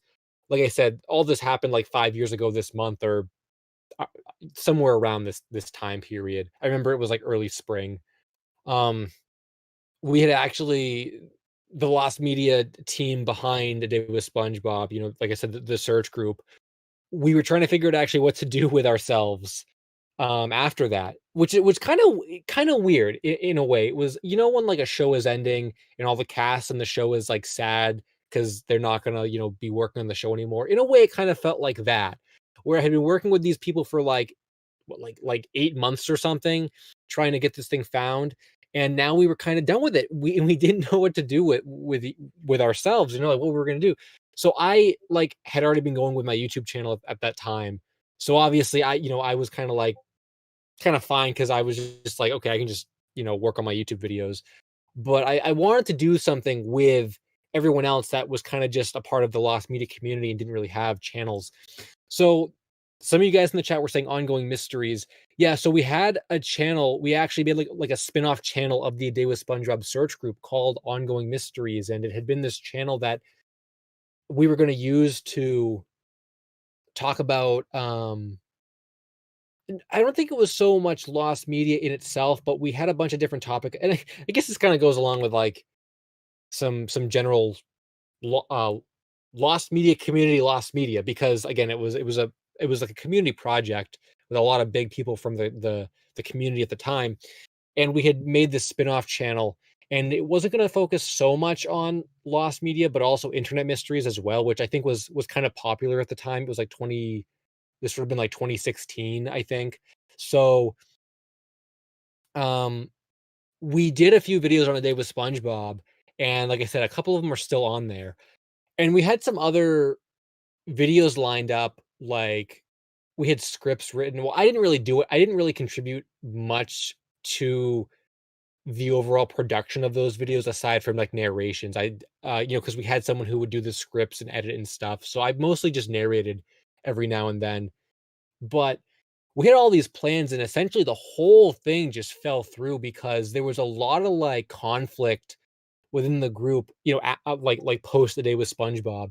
like I said, all this happened like 5 years ago this month, or somewhere around this time period. I remember it was like early spring. We had actually the Lost Media team behind A Day with SpongeBob, like I said, the search group. We were trying to figure out actually what to do with ourselves after that, which it was kind of weird in a way. It was, when like a show is ending and all the cast and the show is like sad because they're not gonna be working on the show anymore. In a way, it kind of felt like that, where I had been working with these people for like what, like 8 months or something, trying to get this thing found, and now we were kind of done with it. We didn't know what to do with ourselves, like what we were gonna do. So I like had already been going with my YouTube channel at that time. So obviously I was kind of fine because I was just like, okay, I can just work on my YouTube videos. But I wanted to do something with everyone else that was kind of just a part of the Lost Media community and didn't really have channels. So some of you guys in the chat were saying Ongoing Mysteries. Yeah, so we had a channel. We actually made like a spin-off channel of the A Day with SpongeBob search group called Ongoing Mysteries, and it had been this channel that we were going to use to talk about I don't think it was so much Lost Media in itself, but we had a bunch of different topics, and I guess this kind of goes along with like some general Lost Media community, Lost Media, because again, it was like a community project with a lot of big people from the community at the time, and we had made this spin-off channel, and it wasn't going to focus so much on Lost Media, but also internet mysteries as well, which I think was kind of popular at the time. It was like this would have been like 2016, I think. So we did a few videos on A Day with SpongeBob, and like I said, a couple of them are still on there. And we had some other videos lined up, like we had scripts written. Well, I didn't really do it. I didn't really contribute much to the overall production of those videos aside from like narrations. Because we had someone who would do the scripts and edit and stuff. So I mostly just narrated every now and then. But we had all these plans, and essentially the whole thing just fell through because there was a lot of like conflict within the group, like post The Day with SpongeBob,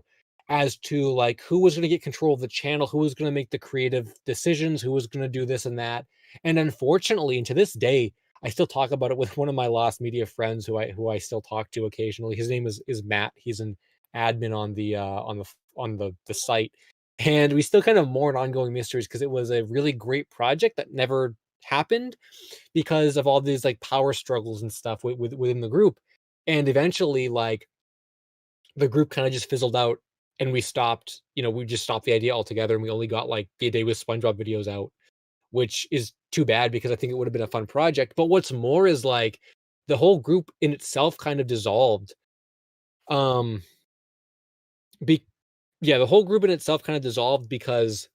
as to like who was going to get control of the channel, who was going to make the creative decisions, who was going to do this and that. And unfortunately, and to this day, I still talk about it with one of my Lost Media friends who I still talk to occasionally. His name is Matt. He's an admin on the site. And we still kind of mourn Ongoing Mysteries because it was a really great project that never happened because of all these like power struggles and stuff within the group. And eventually, like, the group kind of just fizzled out, and we just stopped the idea altogether, and we only got like the A Day with SpongeBob videos out, which is too bad because I think it would have been a fun project. But what's more is like the whole group in itself kind of dissolved. The whole group in itself kind of dissolved because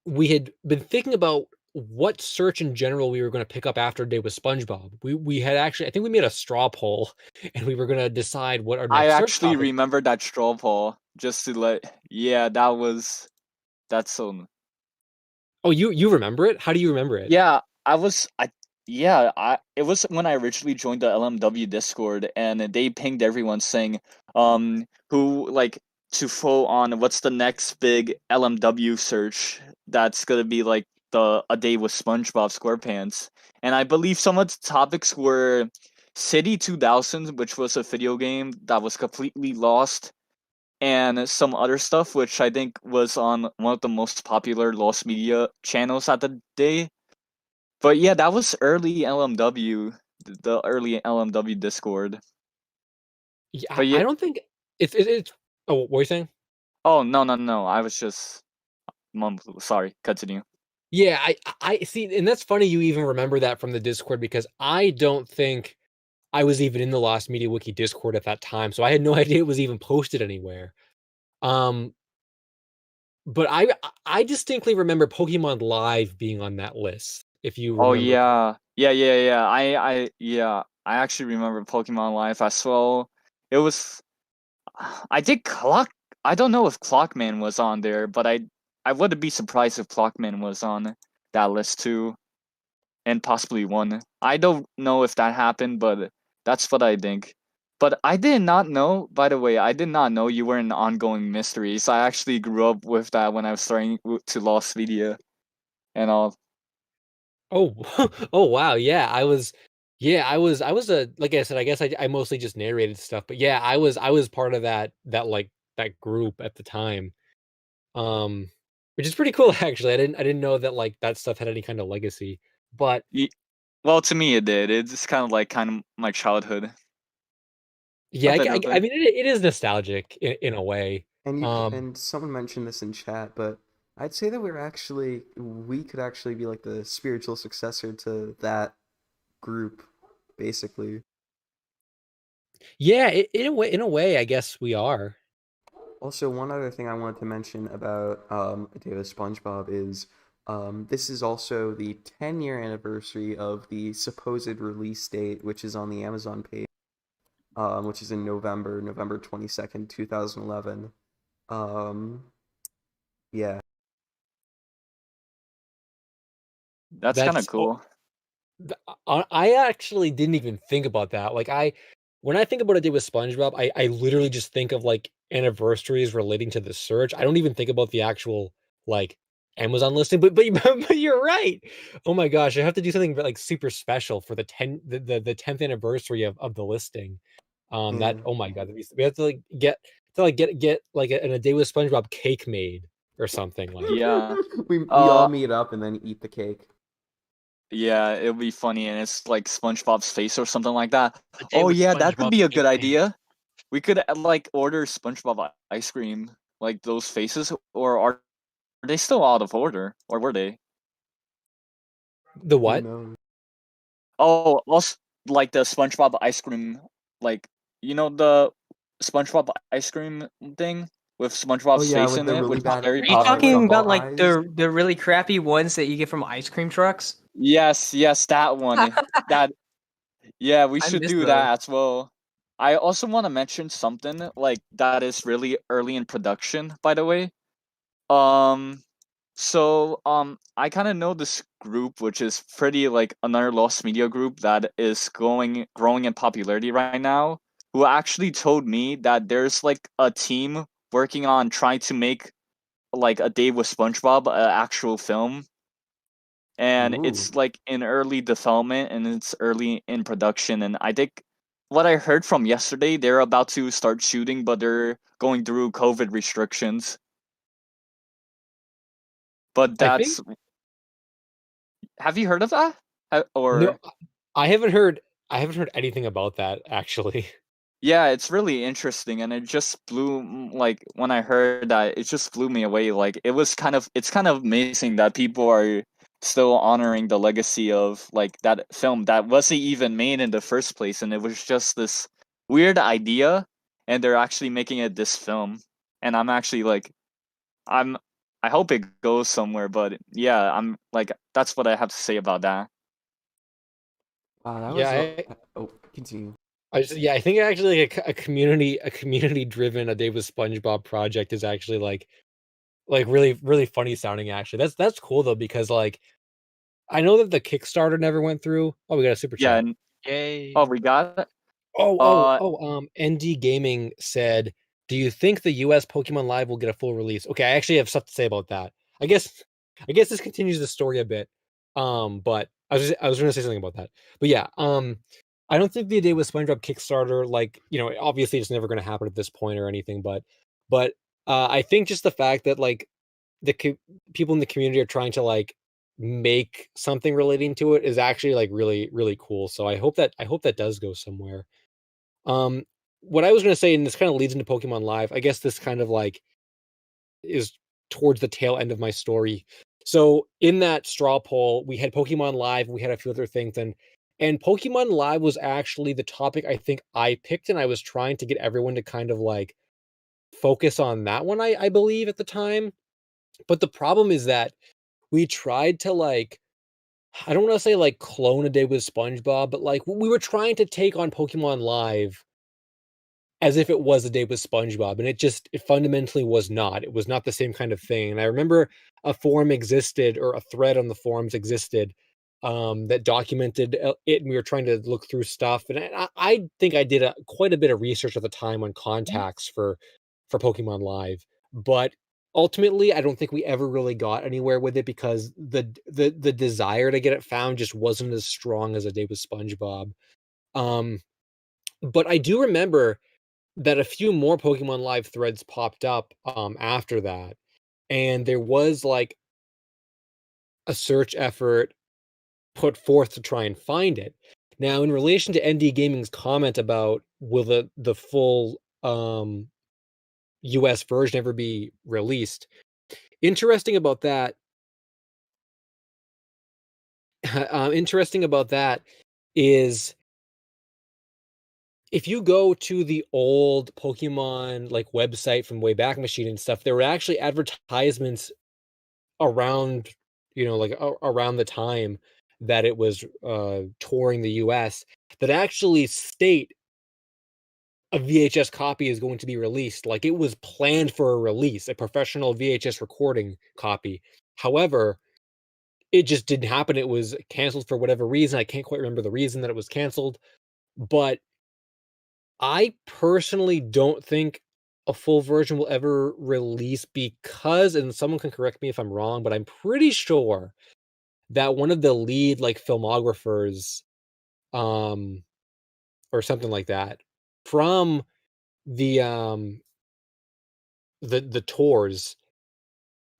we had been thinking about what search in general we were going to pick up after A Day with SpongeBob. We had actually, I think we made a straw poll, and we were going to decide what our next I search actually topic. remember that straw poll. Just to that's so. Oh, you remember it? How do you remember it? Yeah, it was when I originally joined the LMW Discord, and they pinged everyone saying, who like to vote on what's the next big LMW search that's gonna be like the A Day with SpongeBob SquarePants, and I believe some of the topics were City 2000, which was a video game that was completely lost, and some other stuff which I think was on one of the most popular Lost Media channels at the day. But yeah, that was early LMW, the early LMW Discord. Yeah, But I yeah, don't think it's. Oh, what were you saying? oh no, I was just sorry, continue. Yeah, I see, and that's funny you even remember that from the Discord because I don't think I was even in the Lost Media Wiki Discord at that time, so I had no idea it was even posted anywhere. Um, but I distinctly remember Pokemon Live being on that list. If you Oh remember, yeah. I actually remember Pokemon Live as well. It was, I think I don't know if Clockman was on there, but I wouldn't be surprised if Clockman was on that list too, and possibly won. I don't know if that happened, but that's what I think. But I did not know, by the way, I did not know you were in ongoing mysteries. I actually grew up with that when I was starting to Lost Media and all. oh, oh wow, yeah, I was a like I said, I guess I mostly just narrated stuff, but yeah, I was part of that like that group at the time. Um, which is pretty cool actually. I didn't know that like that stuff had any kind of legacy. But Well, to me it did. It's kind of my childhood. yeah, A bit of I it. mean it is nostalgic in a way. And someone mentioned this in chat, but I'd say that we could actually be like the spiritual successor to that group, basically. Yeah, in a way, I guess we are. Also, one other thing I wanted to mention about A Day with SpongeBob is this is also the 10-year anniversary of the supposed release date, which is on the Amazon page, which is in November 22nd, 2011. Um, yeah. That's kind of That's cool. I actually didn't even think about that. Like when I think about A Day with SpongeBob, I literally just think of like anniversaries relating to the search. I don't even think about the actual like Amazon listing. But you're right. Oh my gosh, I have to do something like super special for the 10th anniversary of the listing. That Yeah. oh my god, we have to like get like a day with SpongeBob cake made or something like. Yeah. We all meet up and then eat the cake. Yeah, it'll be funny, and it's like SpongeBob's face or something like that. A day Oh with yeah, that could SpongeBob be a cake good made. idea. We could like order SpongeBob ice cream, like those faces, or are they still out of order, or were they? The Who what? knows? Oh, also like the SpongeBob ice cream, like the SpongeBob ice cream thing with Oh SpongeBob's yeah, face with in the it, really which is bad very Are you popular. talking gumball about like eyes. the really crappy ones that you get from ice cream trucks? Yes, that one. That Yeah, we I should miss do those. that as well. I also want to mention something like that is really early in production, by the way. Um, I kind of know this group, which is pretty like another Lost Media group that is growing in popularity right now. Who actually told me that there's like a team working on trying to make like A Day with SpongeBob, an actual film, and Ooh. it's like in early development and it's early in production. And I think what I heard from yesterday, they're about to start shooting, but they're going through COVID restrictions. But I think have you heard of that? no, Or I haven't heard anything about that actually. yeah, it's really interesting, and it just like when I heard that, it just blew me away. Like it's kind of amazing that people are still honoring the legacy of like that film that wasn't even made in the first place, and it was just this weird idea, and they're actually making it this film. And I'm actually like, I'm I hope it goes somewhere, but yeah, I'm like that's what I have to say about that. Wow, that was Yeah, oh, continue. I think actually like a community driven A Day with SpongeBob project is actually like really funny sounding actually. That's cool though because like I know that the Kickstarter never went through. Oh, we got a super Yeah, chat. and Yay. we got it. Oh, Uh, ND Gaming said, "Do you think the US Pokemon Live will get a full release?" Okay, I actually have stuff to say about that. I guess I guess this continues the story a bit. But I was gonna say something about that. But yeah, I don't think the A Day with SpongeBob Kickstarter, like, obviously it's never gonna happen at this point or anything, but I think just the fact that like people in the community are trying to like make something relating to it is actually like really really cool. So I hope that does go somewhere. Um, what I was gonna say, and this kind of leads into Pokemon Live. I guess this kind of like is towards the tail end of my story. So in that straw poll, we had Pokemon Live, we had a few other things, and Pokemon Live was actually the topic I think I picked, and I was trying to get everyone to kind of like focus on that one, I believe at the time. But the problem is that we tried to like, I don't want to say like clone A Day with SpongeBob, but like we were trying to take on Pokemon Live as if it was A Day with SpongeBob, and it fundamentally was not. It was not the same kind of thing. And I remember a forum existed, or a thread on the forums existed, that documented it, and we were trying to look through stuff. And I think I did quite a bit of research at the time on contacts for Pokemon Live, but ultimately, I don't think we ever really got anywhere with it because the desire to get it found just wasn't as strong as A Day with SpongeBob. Um, but I do remember that a few more Pokemon Live threads popped up after that, and there was like a search effort put forth to try and find it. Now, in relation to ND Gaming's comment about will the full US version ever be released, interesting about that. Interesting about that is if you go to the old Pokemon like website from Wayback Machine and stuff, there were actually advertisements around, like around the time that it was touring the US that actually state a VHS copy is going to be released. Like it was planned for a release, a professional VHS recording copy. However, it just didn't happen. It was canceled for whatever reason. I can't quite remember the reason that it was canceled, but I personally don't think a full version will ever release because, and someone can correct me if I'm wrong, but I'm pretty sure that one of the lead like filmographers, um, or something like that, from the the tours,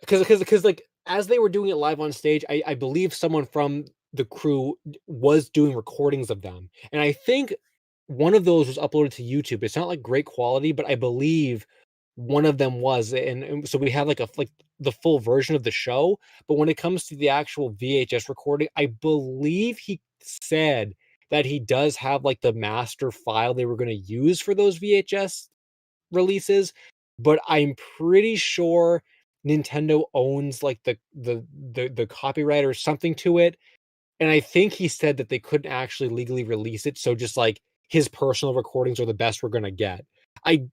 because like as they were doing it live on stage, I believe someone from the crew was doing recordings of them, and I think one of those was uploaded to YouTube. It's not like great quality, but I believe one of them was, and so we have like the full version of the show. But when it comes to the actual VHS recording, I believe he said that he does have like the master file they were going to use for those VHS releases, but I'm pretty sure Nintendo owns like the copyright or something to it. And I think he said that they couldn't actually legally release it, so just like his personal recordings are the best we're gonna get. I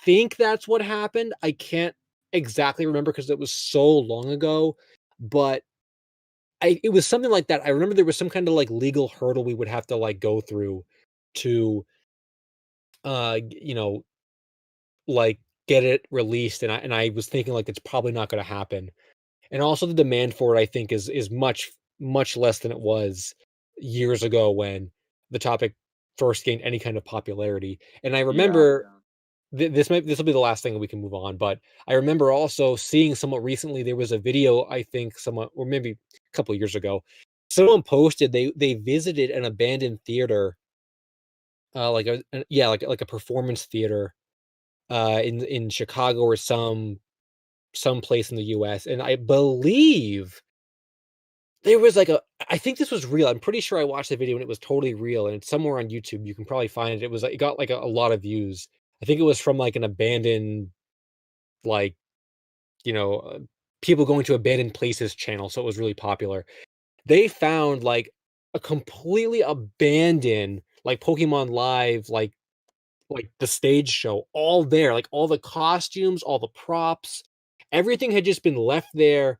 think that's what happened. I can't exactly remember because it was so long ago, but it was something like that. I remember there was some kind of like legal hurdle we would have to like go through to like get it released, and I was thinking like it's probably not gonna happen. And also the demand for it I think is much much less than it was years ago when the topic first gained any kind of popularity. And I remember this will be the last thing that we can move on, but I remember also seeing somewhat recently there was a video, I think someone, or maybe a couple of years ago, someone posted they visited an abandoned theater, like a performance theater in Chicago or some place in the US, and I believe there was like I think this was real. I'm pretty sure I watched the video and it was totally real, and it's somewhere on YouTube. You can probably find it. It was like it got like a lot of views. I think it was from like an abandoned, like, you know, people going to abandoned places channel, so it was really popular. They found like a completely abandoned like Pokemon Live, like the stage show, all there, like all the costumes, all the props, everything had just been left there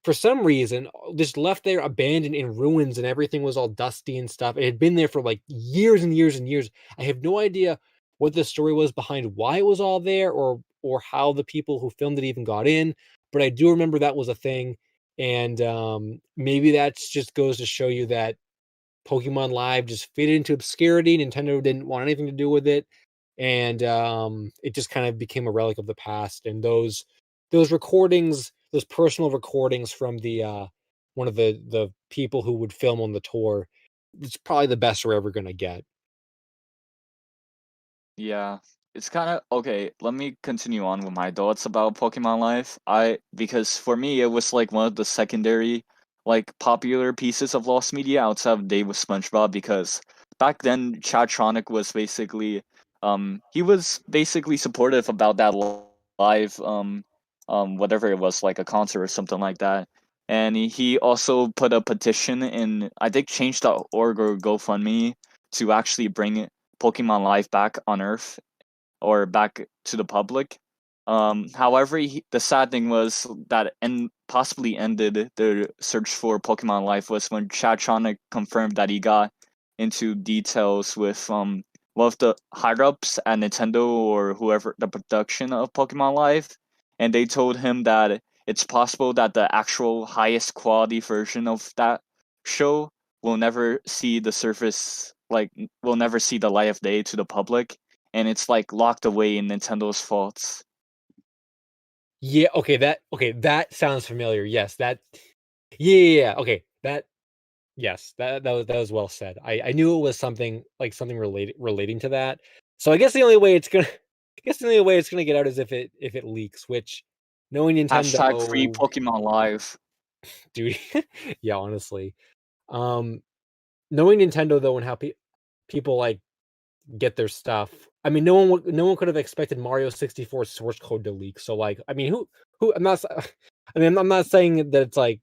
for some reason, just left there abandoned in ruins, and everything was all dusty and stuff. It had been there for like years and years and years. I have no idea what the story was behind why it was all there, or how the people who filmed it even got in, but I do remember that was a thing. and maybe that just goes to show you that Pokemon Live just faded into obscurity. Nintendo didn't want anything to do with it, and it just kind of became a relic of the past. And those recordings, those personal recordings from the one of the people who would film on the tour, it's probably the best we're ever gonna get. Yeah, it's kind of okay. Let me continue on with my thoughts about Pokemon Live. Because for me, it was like one of the secondary, like popular pieces of lost media outside of Dave with SpongeBob. Because back then, Chattronic was basically, he was basically supportive about that live, whatever it was, like a concert or something like that. And he also put a petition in, I think, change.org or GoFundMe to actually bring Pokemon Live back on Earth or back to the public. However, the sad thing was that possibly ended the search for Pokemon Live was when Chattronic confirmed that he got into details with one of the higher ups at Nintendo or whoever the production of Pokemon Live, and they told him that it's possible that the actual highest quality version of that show will never see the surface, like will never see the light of day to the public, and it's like locked away in Nintendo's vaults. Yeah, that sounds familiar. Yes, yeah, okay, yes, that was well said. I knew it was something like something relating to that. So I guess the only way it's gonna get out is if it leaks, which knowing Hashtag free Nintendo, Pokemon Live. dude, yeah, honestly, um, knowing Nintendo though and how people like get their stuff. I mean, no one could have expected Mario 64 source code to leak. So like, I mean, who I'm not. I mean, I'm not saying that it's like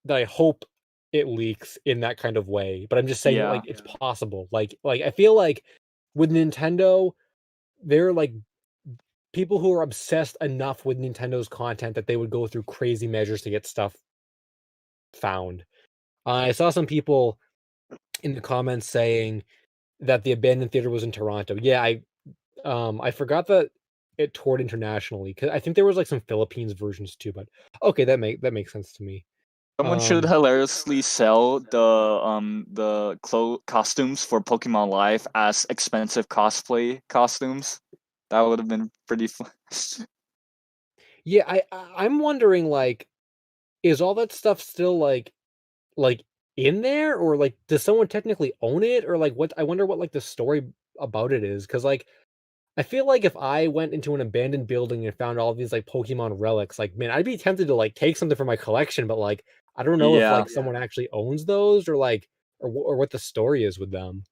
that I hope it leaks in that kind of way, but I'm just saying Yeah. like it's possible. Like I feel like with Nintendo, they're like people who are obsessed enough with Nintendo's content that they would go through crazy measures to get stuff found. I saw some people in the comments saying that the abandoned theater was in Toronto. Yeah, I forgot that it toured internationally because I think there was like some Philippines versions too. But okay, that makes sense to me. Someone should hilariously sell the costumes for Pokemon Live as expensive cosplay costumes. That would have been pretty fun. Yeah, I'm wondering like, is all that stuff still like in there, or like does someone technically own it, or like what? I wonder what like the story about it is, because like I feel like if I went into an abandoned building and found all these like Pokemon relics, like man, I'd be tempted to like take something from my collection, but like I don't know if Yeah. like someone actually owns those, or like or what the story is with them.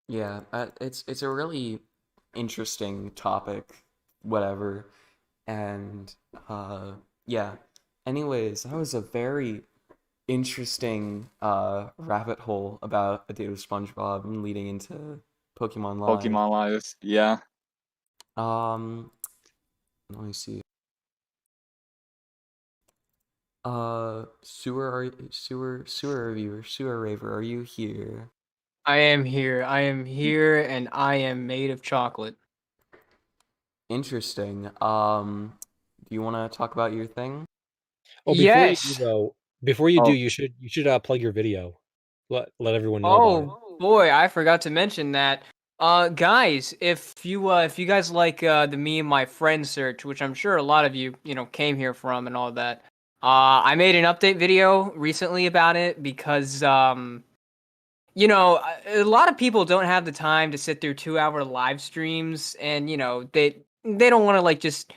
Yeah, it's a really interesting topic, whatever. And yeah. Anyways, that was a very interesting rabbit hole about A Day with SpongeBob and leading into Pokemon Live. Pokemon Live. Yeah. Um, let me see. Sewer reviewer, Sewer Raver, are you here? I am here. I am here, and I am made of chocolate. Interesting. Do you want to talk about your thing? Oh, Yes. before you do, Oh. you should plug your video. Let everyone know about it. Oh boy, I forgot to mention that. Guys, if you guys like the me and my friend search, which I'm sure a lot of you came here from and all that, I made an update video recently about it because a lot of people don't have the time to sit through 2-hour live streams, and they don't want to like just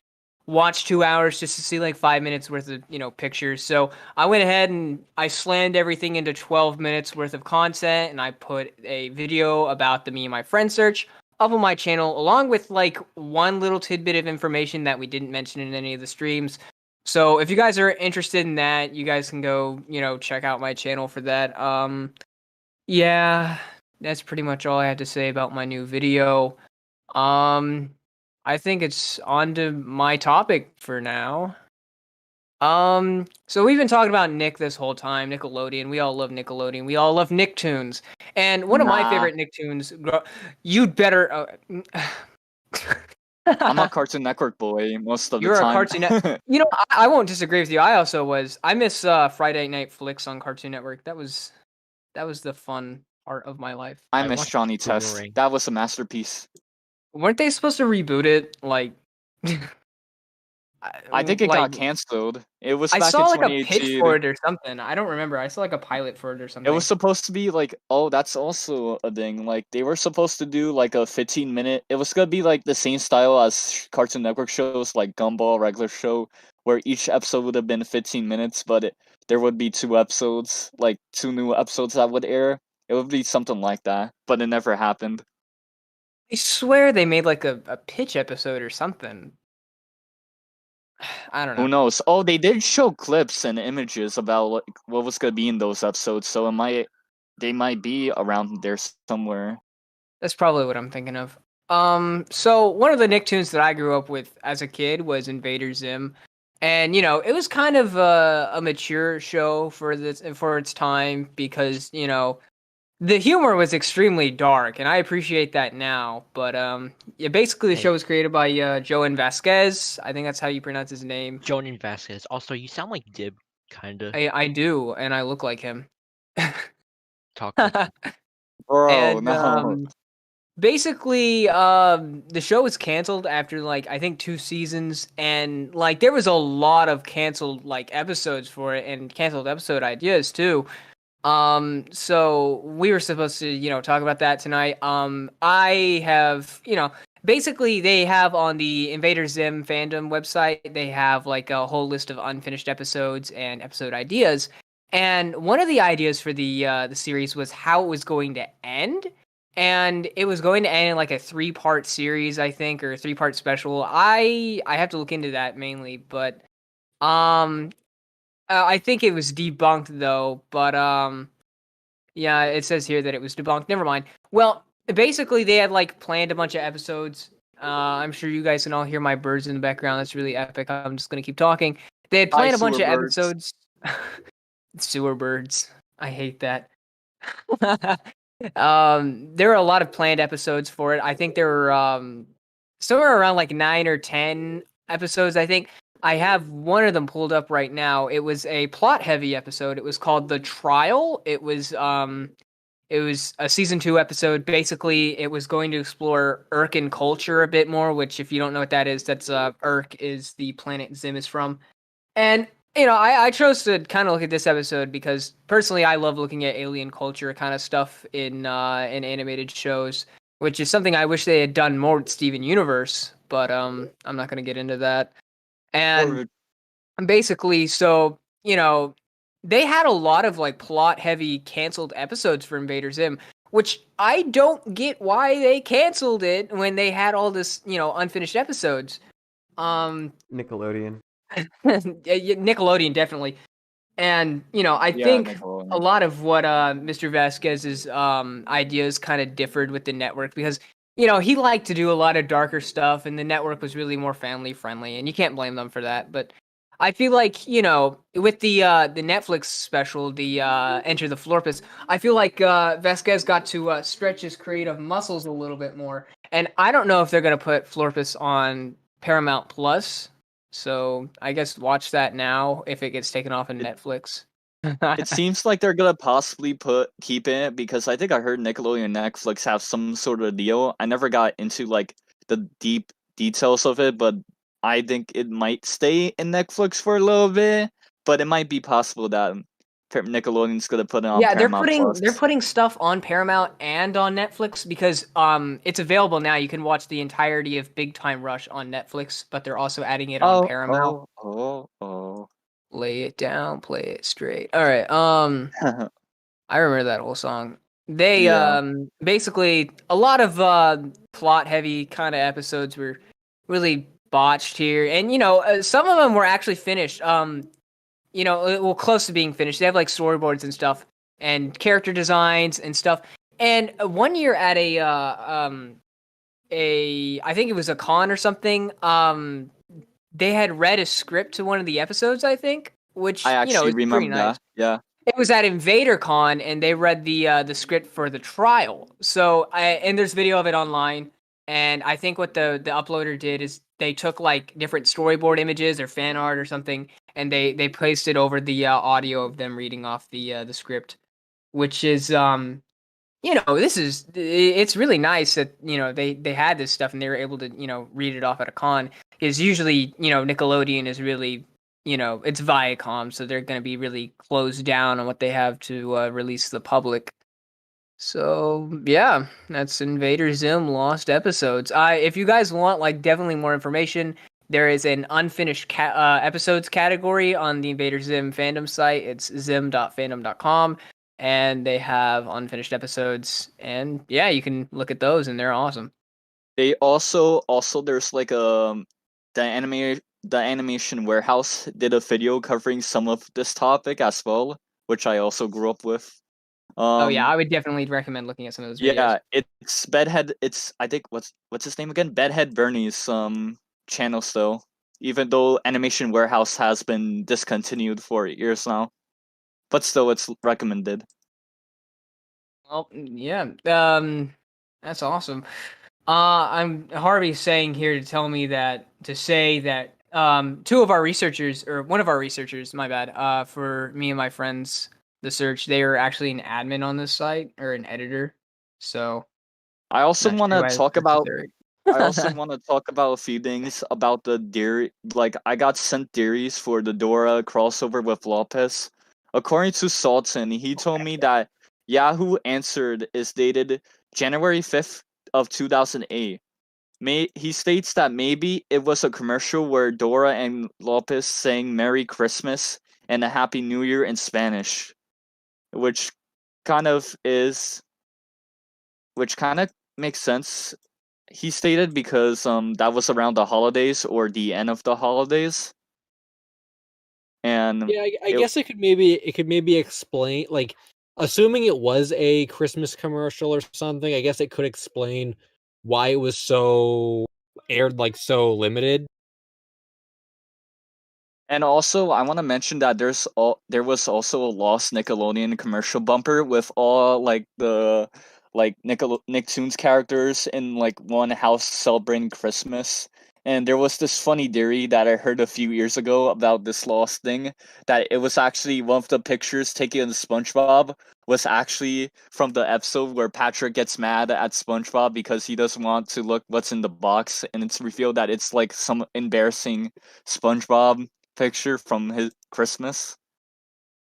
watch 2 hours just to see like 5 minutes worth of pictures. So I went ahead and I slammed everything into 12 minutes worth of content, and I put a video about the me and my friend search up on my channel, along with like one little tidbit of information that we didn't mention in any of the streams. So if you guys are interested in that, you guys can go check out my channel for that. Yeah, that's pretty much all I had to say about my new video. I think it's on to my topic for now. So we've been talking about Nick this whole time, Nickelodeon. We all love Nickelodeon. We all love Nicktoons. And one of my Nah. favorite Nicktoons, you'd better I'm a Cartoon Network boy most of the You're a time. Cartoon Network. You know, I won't disagree with you. I also was. I miss Friday Night Flicks on Cartoon Network. That was the fun part of my life. I I miss watched Johnny Test. Boomerang. That was a masterpiece. Weren't they supposed to reboot it? Like, I think it like got canceled. It was I back in saw like a pitch 2018. for it or something. I don't remember. I saw like a pilot for it or It something. was supposed to be like, oh, that's also a thing. Like they were supposed to do like a 15-minute. It was gonna be like the same style as Cartoon Network shows, like Gumball, regular show, where each episode would have been 15 minutes, but there would be two episodes, like two new episodes that would air. It would be something like that, but it never happened. I swear they made like a pitch episode or something. I don't Who know. knows? Oh, they did show clips and images about what was gonna be in those episodes, so they might be around there somewhere. That's probably what I'm thinking of. So one of the Nicktoons that I grew up with as a kid was Invader Zim, and you know it was kind of a mature show for its time because you know the humor was extremely dark, and I appreciate that now. But yeah, basically the Hey. show was created by Joan Vasquez. I think that's how you pronounce his name. Jonan Vasquez. Also, you sound like Dib, kinda. I do, and I look like him. Talk like him. Bro, And no. basically the show was canceled after like I think 2 seasons, and like there was a lot of canceled like episodes for it and canceled episode ideas too. So we were supposed to, you know, talk about that tonight. I have, you know, basically they have on the Invader Zim fandom website, they have like a whole list of unfinished episodes and episode ideas. And one of the ideas for the series was how it was going to end. And it was going to end in like a 3-part series, I think, or a 3-part special. I have to look into that mainly, but um I think it was debunked though, but yeah, it says here that it was debunked. Never mind. Well, basically they had like planned a bunch of episodes. I'm sure you guys can all hear my birds in the background. That's really epic. I'm just gonna keep talking. They had Hi, planned a bunch sewer of birds. episodes. Sewer birds. I hate that. There were a lot of planned episodes for it. I think there were somewhere around like 9 or 10 episodes, I think. I have one of them pulled up right now. It was a plot heavy episode. It was called The Trial. It was a season 2 episode. Basically, it was going to explore Urkin culture a bit more, which if you don't know what that is, that's Urk is the planet Zim is from. And you know, I chose to kind of look at this episode because personally I love looking at alien culture kind of stuff in animated shows, which is something I wish they had done more with Steven Universe, but I'm not going to get into that. And basically, so, you know, they had a lot of like plot heavy canceled episodes for Invader Zim, which I don't get why they canceled it when they had all this, you know, unfinished episodes. Nickelodeon. Nickelodeon definitely. And, you know, I Yeah, think Nickelodeon. a lot of what Mr. Vasquez's ideas kind of differed with the network because, you know, he liked to do a lot of darker stuff and the network was really more family friendly, and you can't blame them for that. But I feel like, you know, with the Netflix special, the Enter the Florpus, I feel like Vasquez got to stretch his creative muscles a little bit more. And I don't know if they're going to put Florpus on Paramount Plus. So I guess watch that now if it gets taken off in Netflix. It seems like they're gonna possibly keep it because I think I heard Nickelodeon and Netflix have some sort of deal. I never got into like the deep details of it, but I think it might stay in Netflix for a little bit. But it might be possible that Nickelodeon's gonna put it on Yeah, Paramount Plus. they're putting stuff on Paramount and on Netflix because it's available now. You can watch the entirety of Big Time Rush on Netflix, but they're also adding it on Paramount. Oh. Lay it down, play it straight. All right. I remember that whole song. They Yeah. Basically a lot of plot heavy kind of episodes were really botched here, and you know some of them were actually finished. You know, well, close to being finished. They have like storyboards and stuff, and character designs and stuff. And one year at I think it was a con or something. They had read a script to one of the episodes, I think, which I you know actually is pretty remember nice. that. Yeah. It was at InvaderCon, and they read the script for the trial. So and there's video of it online, And I think what the uploader did is they took like different storyboard images or fan art or something, and they placed it over the audio of them reading off the script, which is it's really nice that they had this stuff and they were able to read it off at a con. Because usually Nickelodeon is really it's Viacom, so they're going to be really closed down on what they have to release to the public. So yeah, that's Invader Zim Lost Episodes. If you guys want like definitely more information, there is an unfinished episodes category on the Invader Zim fandom site. It's zim.fandom.com, and they have unfinished episodes. And yeah, you can look at those, and they're awesome. They also there's like the animation warehouse did a video covering some of this topic as well, which I also grew up with. Oh yeah, I would definitely recommend looking at some of those videos. Yeah, it's Bedhead. It's I think what's his name again? Bedhead Bernie's channel still, even though Animation Warehouse has been discontinued for years now, but still it's recommended. Well, yeah, that's awesome. I'm Harvey saying here to say that two of our researchers, or one of our researchers, my bad, for me and my friends, the search, they are actually an admin on this site or an editor. So I also not want sure to why it's talk about. necessary. I also want to talk about a few things about the theory. Like I got sent theories for the Dora crossover with Lopez. According to Salton, he told me that Yahoo Answered is dated January 5th of 2008. He states that maybe it was a commercial where Dora and Lopez sang Merry Christmas and a Happy New Year in Spanish, which kind of is, which kind of makes sense. He stated because that was around the holidays or the end of the holidays, and Yeah, I it, guess it could maybe explain, like, assuming it was a Christmas commercial or something. I guess it could explain why it was so aired like so limited. and also I want to mention that there was also a lost Nickelodeon commercial bumper with all like the Nicktoons characters in like one house celebrating Christmas. And there was this funny theory that I heard a few years ago about this lost thing, that it was actually one of the pictures taken in SpongeBob was actually from the episode where Patrick gets mad at SpongeBob because he doesn't want to look what's in the box, and it's revealed that it's like some embarrassing SpongeBob picture from his Christmas,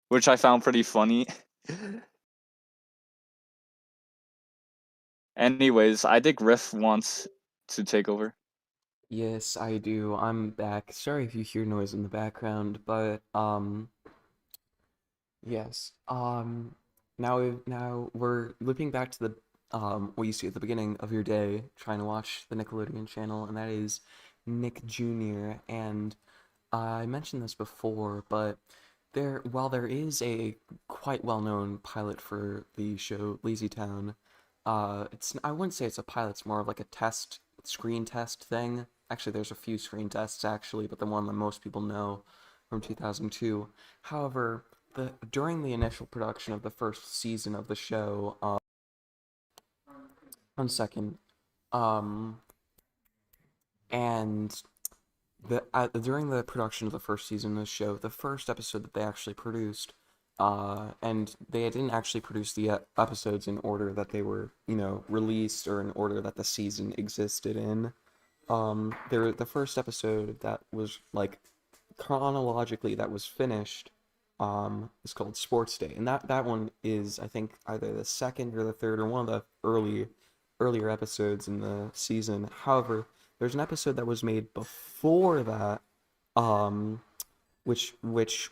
which I found pretty funny. Anyways, I think Riff wants to take over. Yes, I do. I'm back. Sorry if you hear noise in the background, but yes. Now we're looping back to the what you see at the beginning of your day, trying to watch the Nickelodeon channel, and that is Nick Jr. And I mentioned this before, but while there is a quite well-known pilot for the show Lazy Town, I wouldn't say it's a pilot, it's more of like a screen test thing. Actually, there's a few screen tests actually, but the one that most people know from 2002. However, during the initial production of the first season of the show, 1 second, and during the production of the first season of the show, the first episode that they actually produced, and they didn't actually produce the episodes in order that they were, released or in order that the season existed in. The first episode that was like chronologically that was finished, is called Sports Day, and that one is, I think, either the second or the third or one of the earlier episodes in the season. However, there's an episode that was made before that, um, which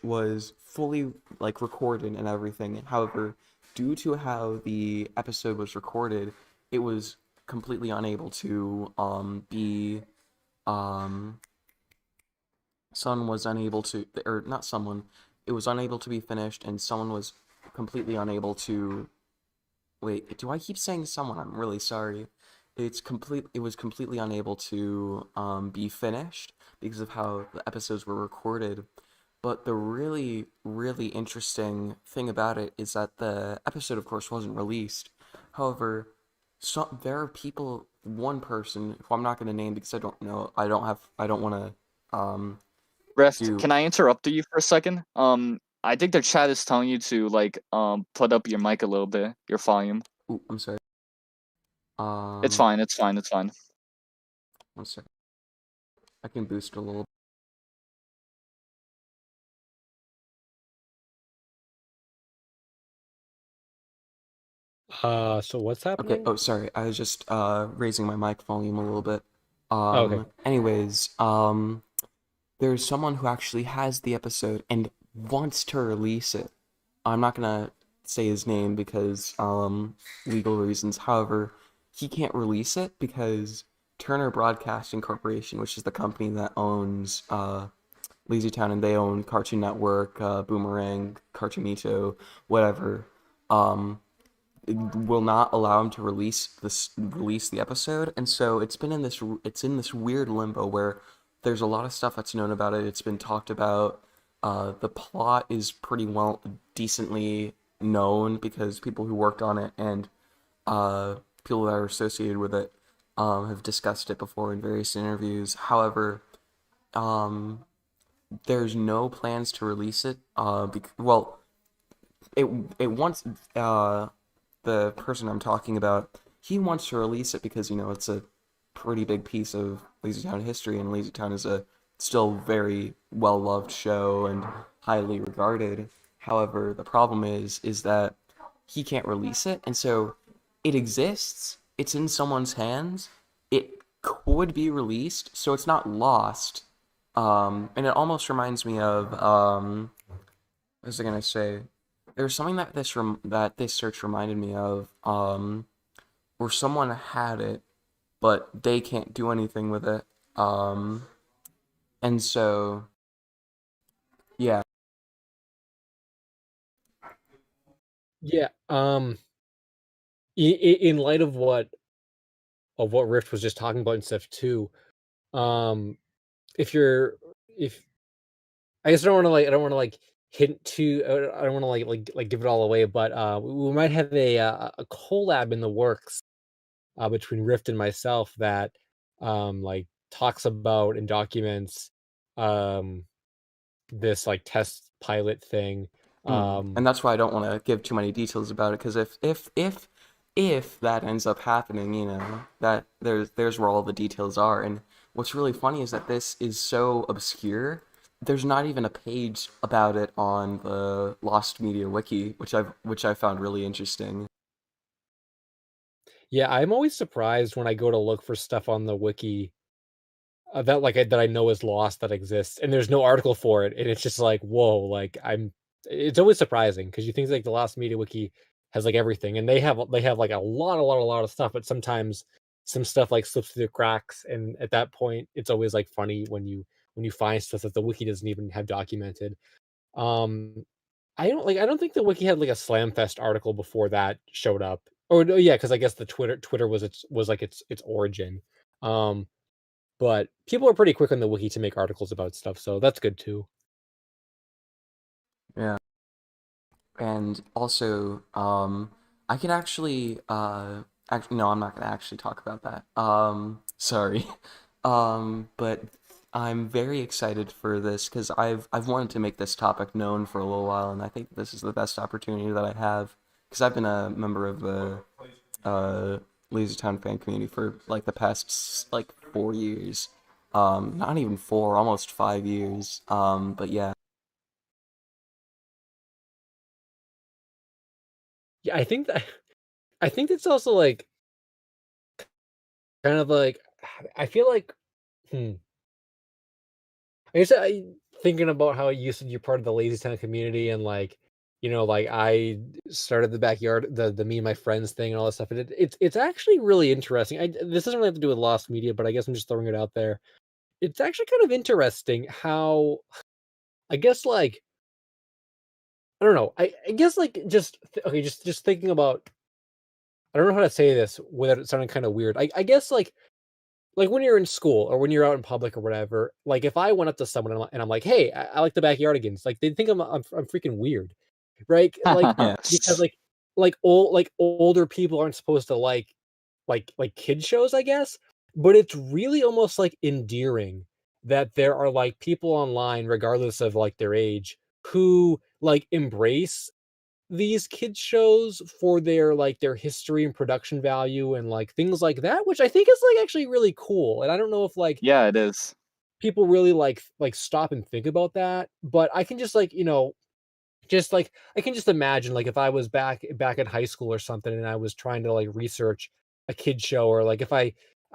was fully like recorded and everything. However, due to how the episode was recorded, it was completely unable to be someone was unable to, or not someone, it was unable to be finished, and someone was completely unable to. Wait, do I keep saying someone? I'm really sorry. It was completely unable to be finished because of how the episodes were recorded. But the really, really interesting thing about it is that the episode, of course, wasn't released. However, there are people one person who I'm not going to name because I don't know. I don't want to Ref, do. can I interrupt you for a second? I think the chat is telling you to like put up your mic a little bit, your volume. Ooh, I'm sorry. It's fine. It's fine. It's fine. One second. I can boost a little. So what's happening? Okay. Oh, sorry. I was just raising my mic volume a little bit. Okay. Anyways, there's someone who actually has the episode and wants to release it. I'm not gonna say his name because legal reasons. However, he can't release it because Turner Broadcasting Corporation, which is the company that owns LazyTown, and they own Cartoon Network, Boomerang, Cartoonito, whatever, will not allow him to release the episode, and so it's in this weird limbo where there's a lot of stuff that's known about it. It's been talked about. The plot is pretty decently known because people who worked on it and people that are associated with it have discussed it before in various interviews. However, there's no plans to release it. It wants the person I'm talking about. He wants to release it because it's a pretty big piece of LazyTown history, and LazyTown is a still very well-loved show and highly regarded. However, the problem is that he can't release it, and so it exists. It's in someone's hands. It could be released, so it's not lost. And it almost reminds me of what was I gonna say? There's something that this search reminded me of, where someone had it, but they can't do anything with it. And so, yeah. Yeah. In light of what Rift was just talking about and stuff too, if I guess I don't want to hint too. I don't want to like give it all away, but we might have a collab in the works between Rift and myself that like talks about and documents this like test pilot thing. And that's why I don't want to give too many details about it, because if that ends up happening, that there's where all the details are. And what's really funny is that this is so obscure. There's not even a page about it on the Lost Media Wiki, which I found really interesting. Yeah, I'm always surprised when I go to look for stuff on the wiki that I know is lost that exists, and there's no article for it, and it's just like, whoa, like it's always surprising because you think like the Lost Media Wiki has like everything, and they have like a lot of stuff, but sometimes some stuff like slips through the cracks, and at that point, it's always like funny when you find stuff that the wiki doesn't even have documented. Um, I don't think the wiki had like a Slamfest article before that showed up. Oh no, yeah, because I guess the Twitter was its origin. Um, but people are pretty quick on the wiki to make articles about stuff, so that's good too. Yeah. And also, I can actually, no, I'm not gonna actually talk about that. Sorry. But I'm very excited for this because I've wanted to make this topic known for a little while, and I think this is the best opportunity that I have because I've been a member of the LazyTown fan community for like the past like 4 years. Not even 4, almost 5 years. But yeah. Yeah, I think it's also like kind of like I feel like I guess thinking about how you said you're part of the LazyTown community and like like I started the backyard the me and my friends thing and all that stuff, and it's actually really interesting. This doesn't really have to do with Lost Media, but I guess I'm just throwing it out there. It's actually kind of interesting how I guess like I don't know. I guess like just thinking about I don't know how to say this without it sounding kind of weird. I guess like when you're in school or when you're out in public or whatever, like if I went up to someone and I'm like, "Hey, I like the Backyardigans," like they'd think I'm freaking weird, right? Like Yeah. because like older people aren't supposed to like like kid shows, I guess. But it's really almost like endearing that there are like people online, regardless of like their age, who like embrace these kids shows for their like their history and production value and like things like that, which I think is like actually really cool. And I don't know if like Yeah, it is. people really like stop and think about that, but I can just like, just like I can just imagine like if I was back at high school or something and I was trying to like research a kid show, or like if I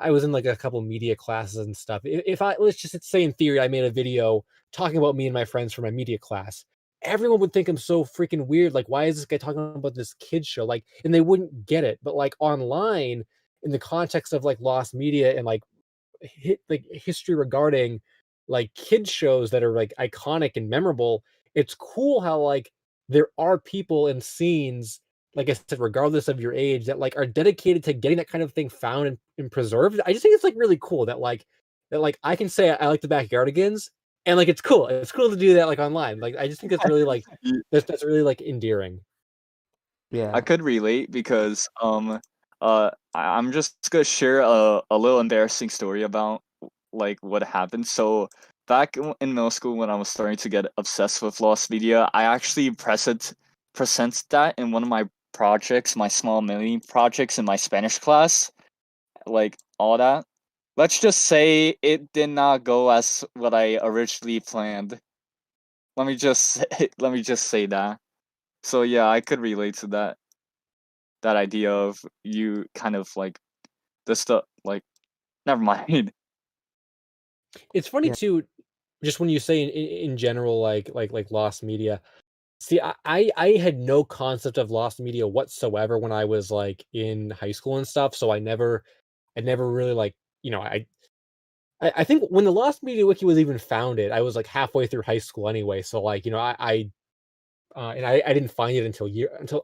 was in like a couple media classes and stuff. If I, let's just say in theory, I made a video talking about me and my friends for my media class, everyone would think I'm so freaking weird. Like, why is this guy talking about this kid show? Like, and they wouldn't get it. But like online, in the context of like lost media and like history regarding like kid shows that are like iconic and memorable, it's cool how like there are people and scenes, like I said, regardless of your age, that like are dedicated to getting that kind of thing found and preserved. I just think it's like really cool that I can say I like the Backyardigans, and like it's cool. It's cool to do that like online. Like I just think that's really like Ye- that's really like endearing. Yeah. I could relate because I'm just gonna share a little embarrassing story about like what happened. So back in middle school when I was starting to get obsessed with lost media, I actually presented that in one of my projects, my small mini projects in my Spanish class, like all that. Let's just say it did not go as what I originally planned. Let me just let me just say that. So yeah, I could relate to that idea of you kind of like the stuff like never mind. It's funny Yeah. too, just when you say in general, like lost media. See, I had no concept of lost media whatsoever when I was like in high school and stuff. So I never really like, I think when the Lost Media Wiki was even founded, I was like halfway through high school anyway. So like, I didn't find it until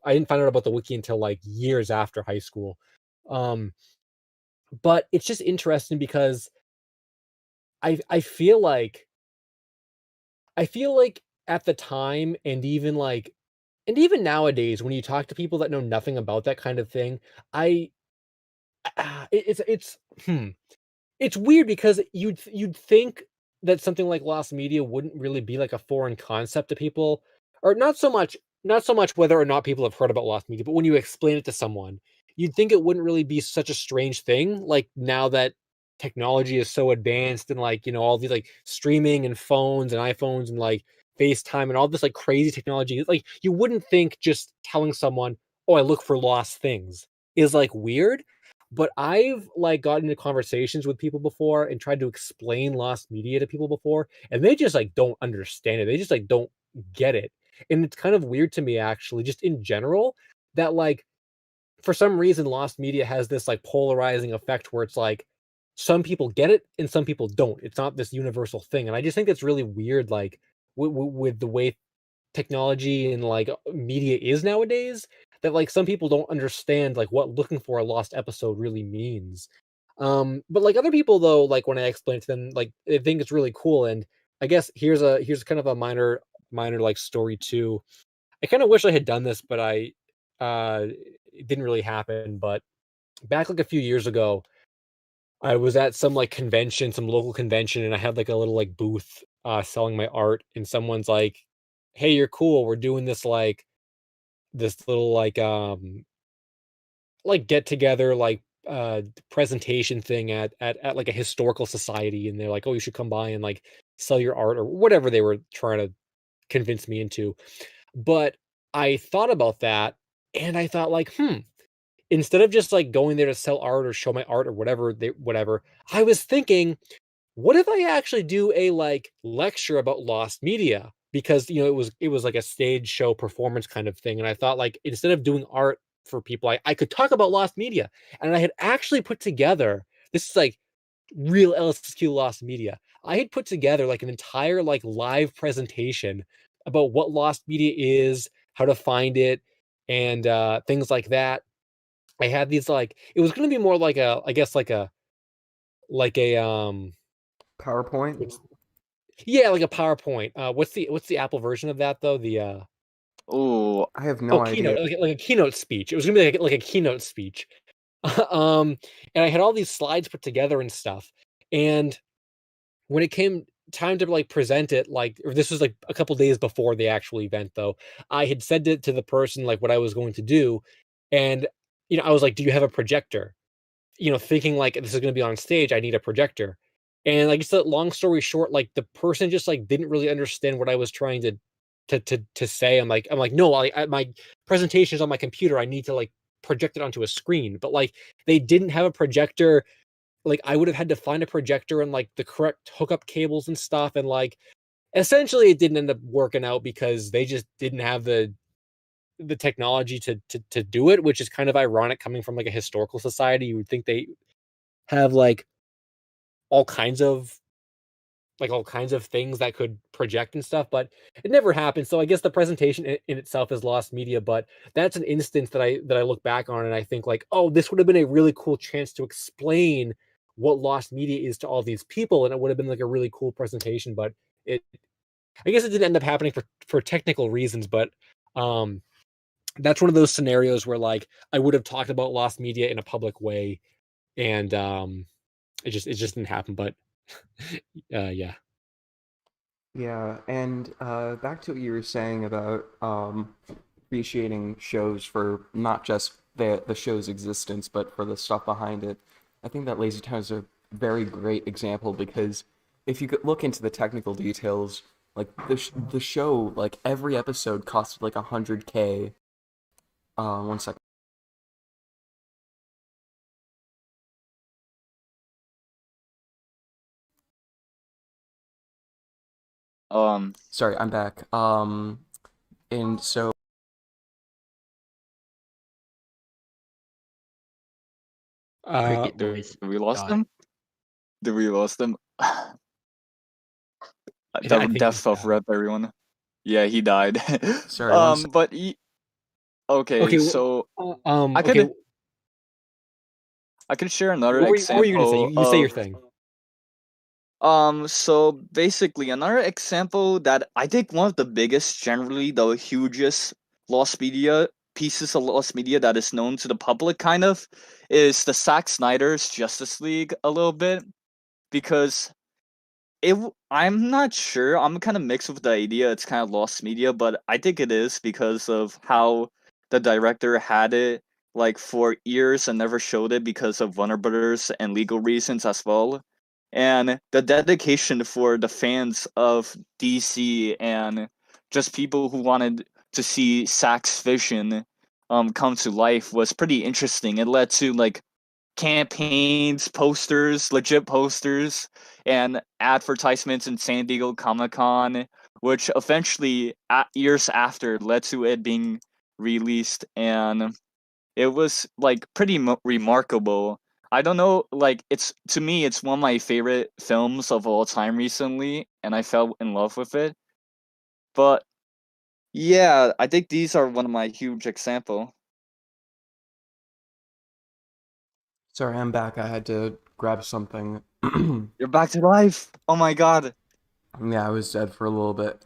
I didn't find out about the wiki until like years after high school. Um, but it's just interesting because I feel like at the time, and even nowadays when you talk to people that know nothing about that kind of thing, I it's it's weird because you'd think that something like lost media wouldn't really be like a foreign concept to people, or not so much whether or not people have heard about lost media, but when you explain it to someone, you'd think it wouldn't really be such a strange thing. Like now that technology is so advanced and like all these like streaming and phones and iPhones and like FaceTime and all this like crazy technology, like you wouldn't think just telling someone, "Oh, I look for lost things," is like weird. But I've like gotten into conversations with people before and tried to explain lost media to people before, and they just like don't understand it. They just like don't get it. And it's kind of weird to me actually, just in general, that like for some reason lost media has this like polarizing effect where it's like some people get it and some people don't. It's not this universal thing. And I just think that's really weird, like with the way technology and like media is nowadays, that like some people don't understand like what looking for a lost episode really means. But like other people though, like when I explain it to them, like they think it's really cool. And I guess here's kind of a minor like story too. I kind of wish I had done this, but it didn't really happen. But back like a few years ago, I was at some like convention, some local convention, and I had like a little like booth selling my art, and someone's like, "Hey, you're cool. We're doing this like this little like get together presentation thing at like a historical society," and they're like, "Oh, you should come by and like sell your art," or whatever they were trying to convince me into. But I thought about that, and I thought like, instead of just like going there to sell art or show my art or whatever, I was thinking, what if I actually do a like lecture about lost media? Because it was like a stage show performance kind of thing. And I thought like instead of doing art for people, I could talk about lost media. And I had actually put together, this is like real LSQ lost media. I had put together like an entire like live presentation about what lost media is, how to find it, and things like that. I had these like, it was gonna be more like a, I guess like a PowerPoint. what's- yeah, like a PowerPoint. What's the Apple version of that though? The Oh, I have no idea. keynote, like a keynote speech. It was gonna be like a keynote speech. um, and I had all these slides put together and stuff. And when it came time to like present it, like, or this was like a couple days before the actual event, though, I had said to the person like what I was going to do, and I was like, "Do you have a projector?" Thinking like this is going to be on stage, I need a projector. And like, just a long story short, like the person just like didn't really understand what I was trying to say. I'm like, no, my presentation is on my computer. I need to like project it onto a screen. But like they didn't have a projector. Like I would have had to find a projector and like the correct hookup cables and stuff. And like essentially it didn't end up working out because they just didn't have the technology to do it, which is kind of ironic coming from like a historical society. You would think they have all kinds of all kinds of things that could project and stuff, but it never happened. So I guess the presentation in itself is lost media, but that's an instance that I look back on and I think like, oh, this would have been a really cool chance to explain what lost media is to all these people, and it would have been like a really cool presentation. But it, I guess it didn't end up happening for technical reasons, but um that's one of those scenarios where like I would have talked about lost media in a public way, and it just didn't happen. But yeah. Yeah, and back to what you were saying about appreciating shows for not just the show's existence, but for the stuff behind it. I think that Lazy Town is a very great example because if you could look into the technical details, like the show, like every episode costed like 100K. One second. Sorry, I'm back. And so Cricket did noise. we lost Died. him? Did we lost him? I Death think of Rep, everyone. Yeah, he died. sorry, one second. But okay, okay. so I Okay. could share another What were you gonna say? example You say your of thing. so basically another example that I think one of the biggest, generally the hugest lost media pieces of lost media that is known to the public kind of is the Zack Snyder's Justice League a little bit, because I'm not sure. I'm kind of mixed with the idea it's kind of lost media, but I think it is because of how the director had it like for years and never showed it because of Warner Brothers and legal reasons as well. And the dedication for the fans of DC and just people who wanted to see Zack's vision come to life was pretty interesting. It led to like campaigns, posters, legit posters, and advertisements in San Diego Comic Con, which eventually, years after, led to it being released, and it was like pretty remarkable. I don't know, like it's to me, it's one of my favorite films of all time recently, and I fell in love with it. But yeah, I think these are one of my huge example. Sorry, I'm back. I had to grab something. You're back to life. Oh my god. Yeah, I was dead for a little bit.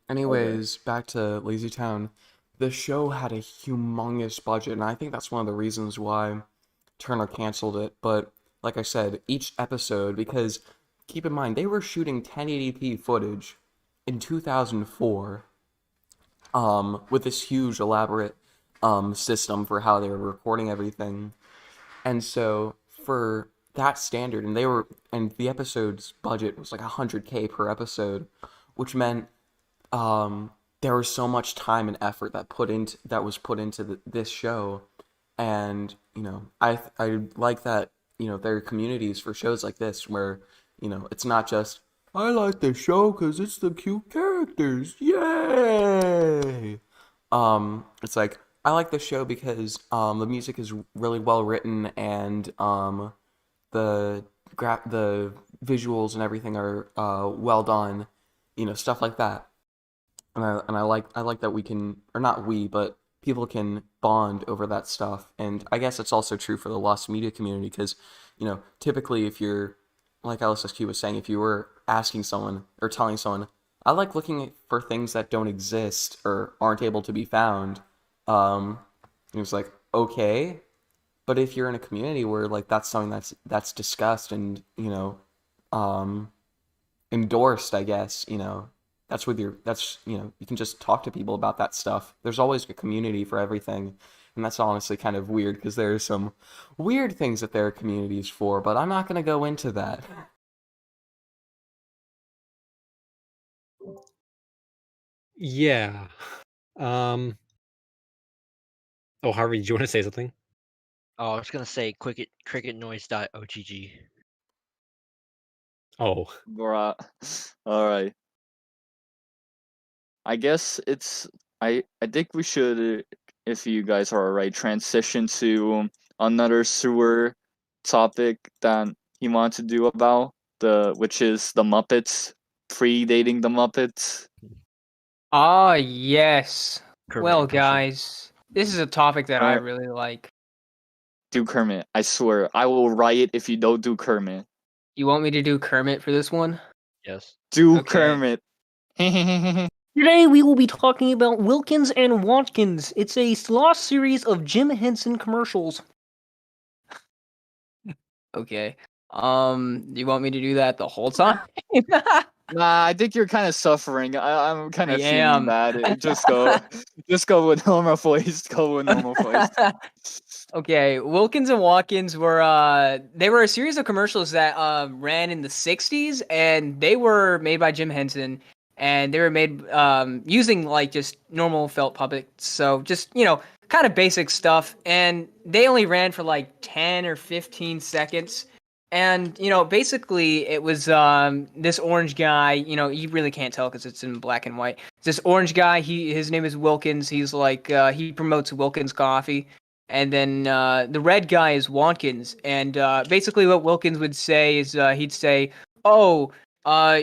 Anyways, back to Lazy Town. The show had a humongous budget, and I think that's one of the reasons why Turner canceled it. But like I said, each episode, because keep in mind, they were shooting 1080p footage in 2004, with this huge, elaborate, system for how they were recording everything. And so for that standard, and the episode's budget was like 100K per episode, which meant there was so much time and effort that was put into this show, and I like that there are communities for shows like this where it's not just I like the show because it's the cute characters, yay. It's like I like the show because the music is really well written, and the visuals and everything are well done, stuff like that. And I like that we can, or not we, but people can bond over that stuff. And I guess it's also true for the lost media community because, typically if you're, like LSSQ was saying, if you were asking someone or telling someone, I like looking for things that don't exist or aren't able to be found, it was like, okay, But if you're in a community where like that's something that's discussed and endorsed, I guess, that's with your that's you can just talk to people about that stuff. There's always a community for everything, and that's honestly kind of weird because there are some weird things that there are communities for, but I'm not gonna go into that. Yeah. Oh, Harvey, do you want to say something? Oh, I was gonna say cricketnoise.ogg. Oh, Bruh. All right. I guess I think we should, if you guys are alright, transition to another sewer topic that he wanted to do about which is the Muppets, predating the Muppets. Ah, yes. Kermit Well, impression. guys, this is a topic that I Alright. really like. Do Kermit. I swear, I will riot if you don't do Kermit. You want me to do Kermit for this one? Yes. Do Okay. Kermit. Today we will be talking about Wilkins and Watkins. It's a lost series of Jim Henson commercials. Okay. You want me to do that the whole time? Nah, I think you're kind of suffering. I'm kind I of feeling am. bad. Just go with normal voice. Go with normal voice. Okay, Wilkins and Watkins were they were a series of commercials that ran in the 60s, and they were made by Jim Henson, and they were made using like just normal felt puppets, so just kind of basic stuff, and they only ran for like 10 or 15 seconds. And basically it was this orange guy. You really can't tell because it's in black and white. It's this orange guy. His name is Wilkins. He's like he promotes Wilkins coffee. And then the red guy is Watkins, and basically what Wilkins would say is he'd say, "Oh,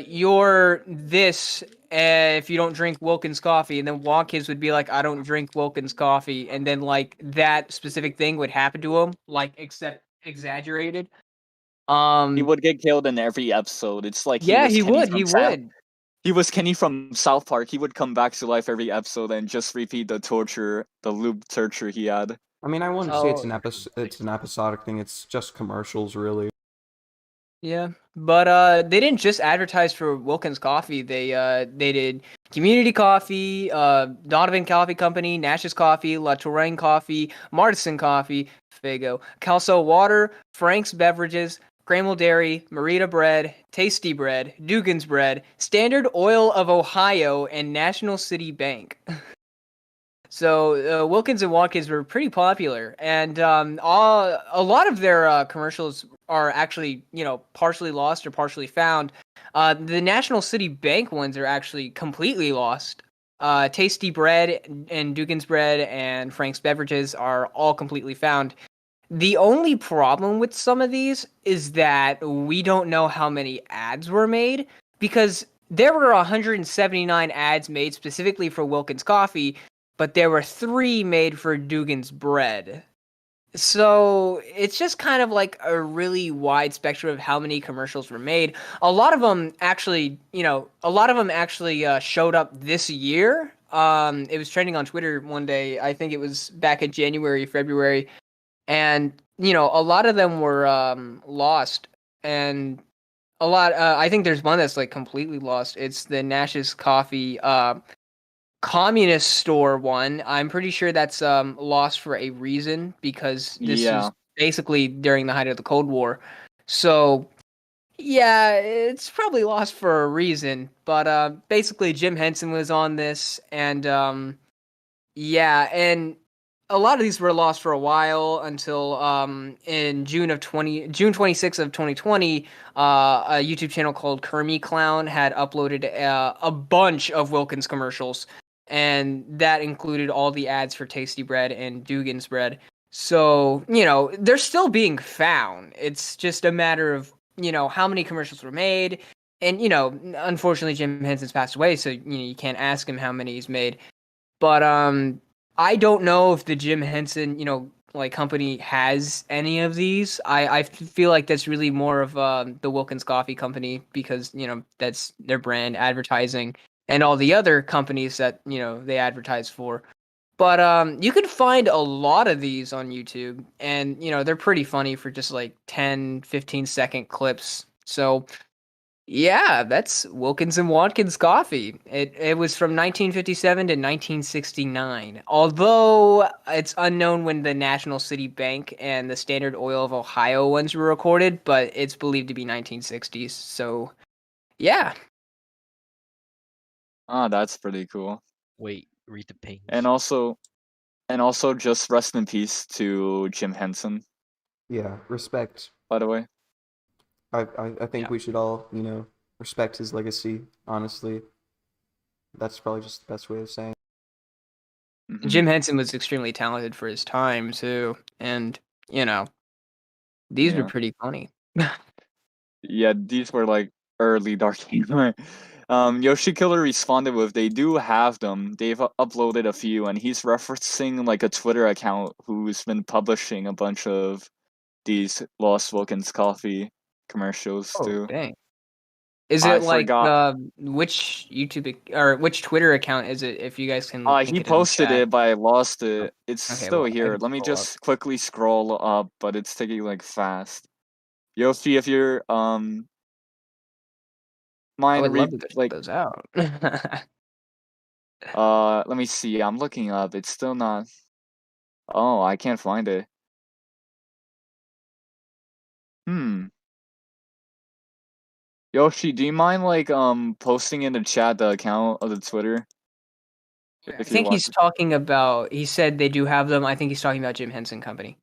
you're this if you don't drink Wilkins coffee," and then Watkins would be like, "I don't drink Wilkins coffee," and then like that specific thing would happen to him, like except exaggerated. He would get killed in every episode. It's like Yeah, he Kenny would. from He would. He was Kenny from South Park. He would come back to life every episode and just repeat the loop torture he had. I mean, I wouldn't say it's Oh. it's an episodic thing. It's just commercials, really. Yeah, but they didn't just advertise for Wilkins Coffee. They did Community Coffee, Donovan Coffee Company, Nash's Coffee, La Touraine Coffee, Martisan Coffee, Fago, Calso Water, Frank's Beverages, Cramel Dairy, Merita Bread, Tasty Bread, Dugan's Bread, Standard Oil of Ohio, and National City Bank. So Wilkins and Watkins were pretty popular, and a lot of their commercials are actually partially lost or partially found. The National City Bank ones are actually completely lost. Tasty Bread and Dugan's Bread and Frank's Beverages are all completely found. The only problem with some of these is that we don't know how many ads were made, because there were 179 ads made specifically for Wilkins Coffee, but there were 3 made for Dugan's Bread. So it's just kind of like a really wide spectrum of how many commercials were made. A lot of them actually, showed up this year. It was trending on Twitter one day. I think it was back in January, February, and a lot of them were lost, and a lot. I think there's one that's like completely lost. It's the Nash's Coffee communist store one. I'm pretty sure that's lost for a reason, because this was basically during the height of the Cold War. So yeah, it's probably lost for a reason. But basically Jim Henson was on this, and yeah, and a lot of these were lost for a while until in June 26th of 2020, a YouTube channel called Kermie Clown had uploaded a bunch of Wilkins commercials, and that included all the ads for Tasty Bread and Dugan's Bread. So, they're still being found. It's just a matter of, how many commercials were made. And, unfortunately Jim Henson's passed away, so, you can't ask him how many he's made. But I don't know if the Jim Henson, company has any of these. I feel like that's really more of the Wilkins Coffee Company, because, that's their brand advertising, and all the other companies that, they advertise for. But you can find a lot of these on YouTube, and they're pretty funny for just like 10-15 second clips. So yeah, that's Wilkinson Watkins coffee. It was from 1957 to 1969. Although it's unknown when the National City Bank and the Standard Oil of Ohio ones were recorded, but it's believed to be 1960s. So yeah. Ah, that's pretty cool. Wait, read the pings. And also just rest in peace to Jim Henson, Yeah, respect. by the way. I think Yeah. we should all, respect his legacy, honestly. That's probably just the best way of saying it. Mhm. Jim Henson was extremely talented for his time too, and these were Yeah. pretty funny. Yeah, these were like early Dark Humor. Yoshi Killer responded with, they do have them. They've uploaded a few, and he's referencing like a Twitter account who's been publishing a bunch of these Lost Wilkins Coffee commercials Oh too. dang! Is I it like forgot. which or which Twitter account is it? If you guys can link He it in the posted chat. it, but I lost it. It's Okay, still well, I here. can Let me pull up. just quickly scroll up, but it's taking like fast. Yoshi, if you're I mind would love read to check like those out. let me see. I'm looking up. It's still not. Oh, I can't find it. Hmm. Yoshi, do you mind like posting in the chat the account of the Twitter I if you're think he's watching? talking about. He said they do have them. I think he's talking about Jim Henson Company.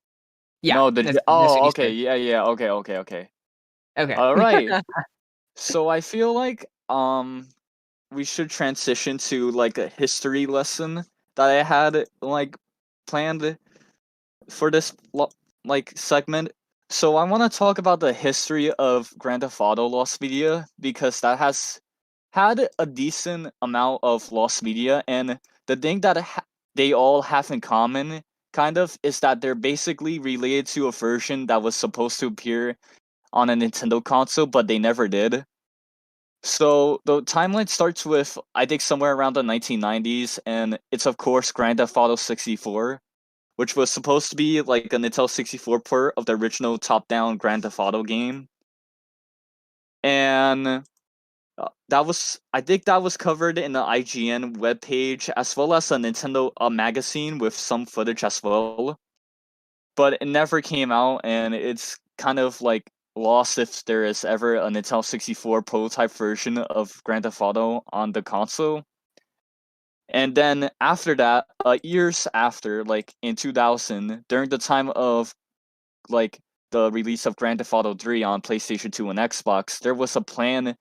Yeah, No, that's what oh, he okay, said. yeah, okay. Okay. All right. So I feel like we should transition to like a history lesson that I had like planned for this like segment. So I want to talk about the history of Grand Theft Auto Lost Media because that has had a decent amount of lost media, and the thing that they all have in common kind of is that they're basically related to a version that was supposed to appear on a Nintendo console, but they never did. So the timeline starts with I think somewhere around the 1990s, and it's of course Grand Theft Auto 64, which was supposed to be like a Nintendo 64 port of the original top-down Grand Theft Auto game. And I think that was covered in the IGN webpage as well as a Nintendo magazine with some footage as well. But it never came out, and it's kind of like lost if there is ever a Nintendo 64 prototype version of Grand Theft Auto on the console. And then after that, years after, like in 2000, during the time of like the release of Grand Theft Auto 3 on PlayStation 2 and Xbox, there was a planned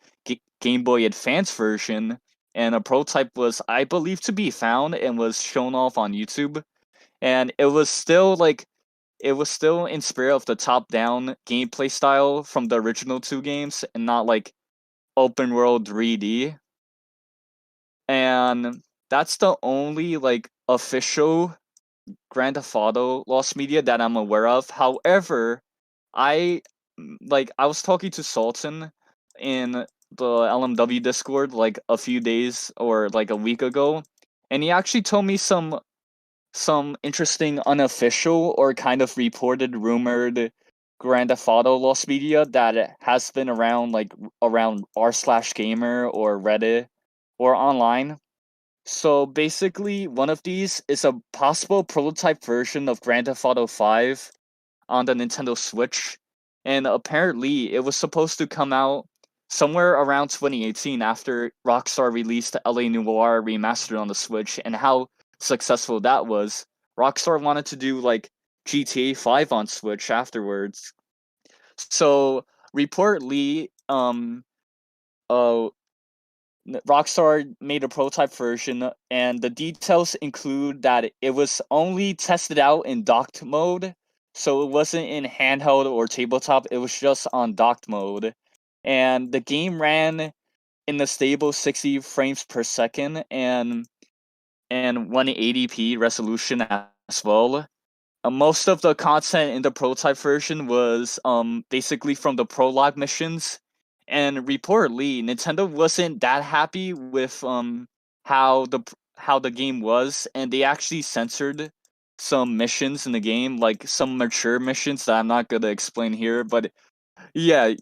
Game Boy Advance version, and a prototype was, I believe, to be found and was shown off on YouTube. And it was still in spirit of the top-down gameplay style from the original two games, and not like open world 3D. And that's the only like official Grand Theft Auto Lost Media that I'm aware of. However, I I was talking to Sultan in the LMW Discord like a few days or like a week ago, and he actually told me some interesting unofficial or kind of reported rumored Grand Theft Auto Lost Media that has been around like around r/gamer or Reddit or online. So basically, one of these is a possible prototype version of Grand Theft Auto 5 on the Nintendo Switch, and apparently it was supposed to come out somewhere around 2018 after Rockstar released LA Noire remastered on the Switch, and how successful that was. Rockstar wanted to do like GTA 5 on Switch afterwards. So reportedly, uh Rockstar made a prototype version, and the details include that it was only tested out in docked mode, so it wasn't in handheld or tabletop, it was just on docked mode. And the game ran in the stable 60 frames per second and 180p resolution as well. Most of the content in the prototype version was basically from the prologue missions, and reportedly Nintendo wasn't that happy with how how the game was, and they actually censored some missions in the game, like some mature missions that I'm not gonna explain here, but yeah,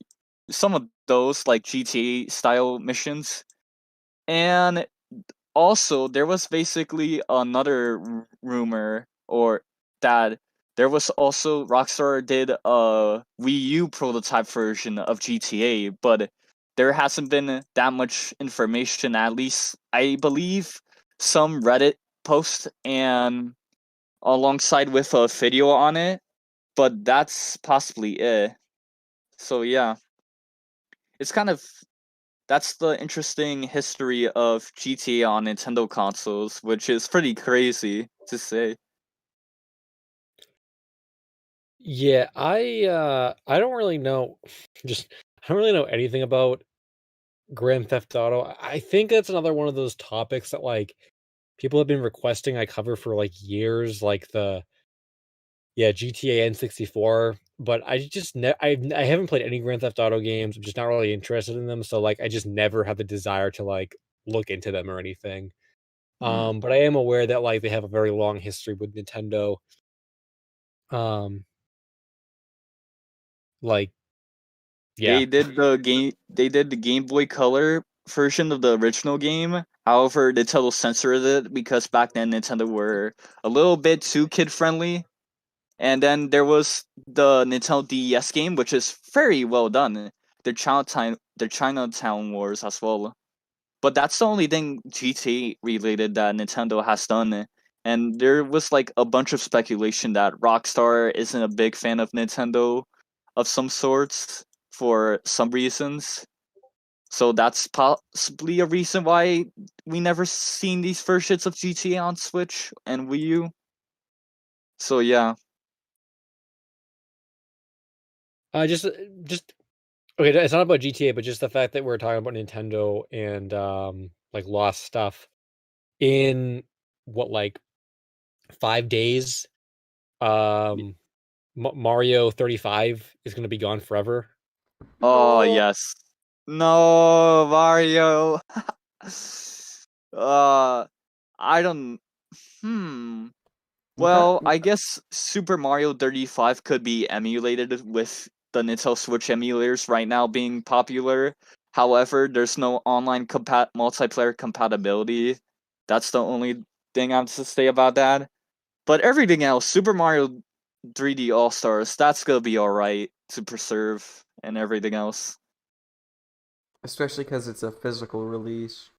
some of those like GTA style missions. And also there was basically another rumor or that there was also Rockstar did a Wii U prototype version of GTA, but there hasn't been that much information, at least I believe some Reddit post and alongside with a video on it, but that's possibly it. So yeah, it's kind of that's the interesting history of GTA on Nintendo consoles, which is pretty crazy to say. Yeah, I don't really know just I don't really know anything about Grand Theft Auto. I think that's another one of those topics that like people have been requesting I cover for like years, like the GTA N64, but I haven't played any Grand Theft Auto games. I'm just not really interested in them, so like I just never had the desire to like look into them or anything. Mm. But I am aware that like they have a very long history with Nintendo. Um, like yeah. They did the Game Boy Color version of the original game. However, Nintendo censored it because back then Nintendo were a little bit too kid friendly. And then there was the Nintendo DES game, which is very well done. The Chinatown Wars as well. But that's the only thing GTA related that Nintendo has done. And there was like a bunch of speculation that Rockstar isn't a big fan of Nintendo of some sorts for some reasons. So that's possibly a reason why we never seen these versions of GTA on Switch and Wii U. So yeah. Just just okay, it's not about GTA, but just the fact that we're talking about Nintendo and like lost stuff in what like 5 days. Mario 35 is going to be gone forever. Oh No. yes. No, Mario. I don't. Hmm. Well, That I guess Super Mario 35 could be emulated with the Nintendo Switch emulators right now being popular. However, there's no online multiplayer compatibility. That's the only thing I have to say about that. But everything else, Super Mario 3D All Stars, that's gonna be alright to preserve and everything else. especially because it's a physical release.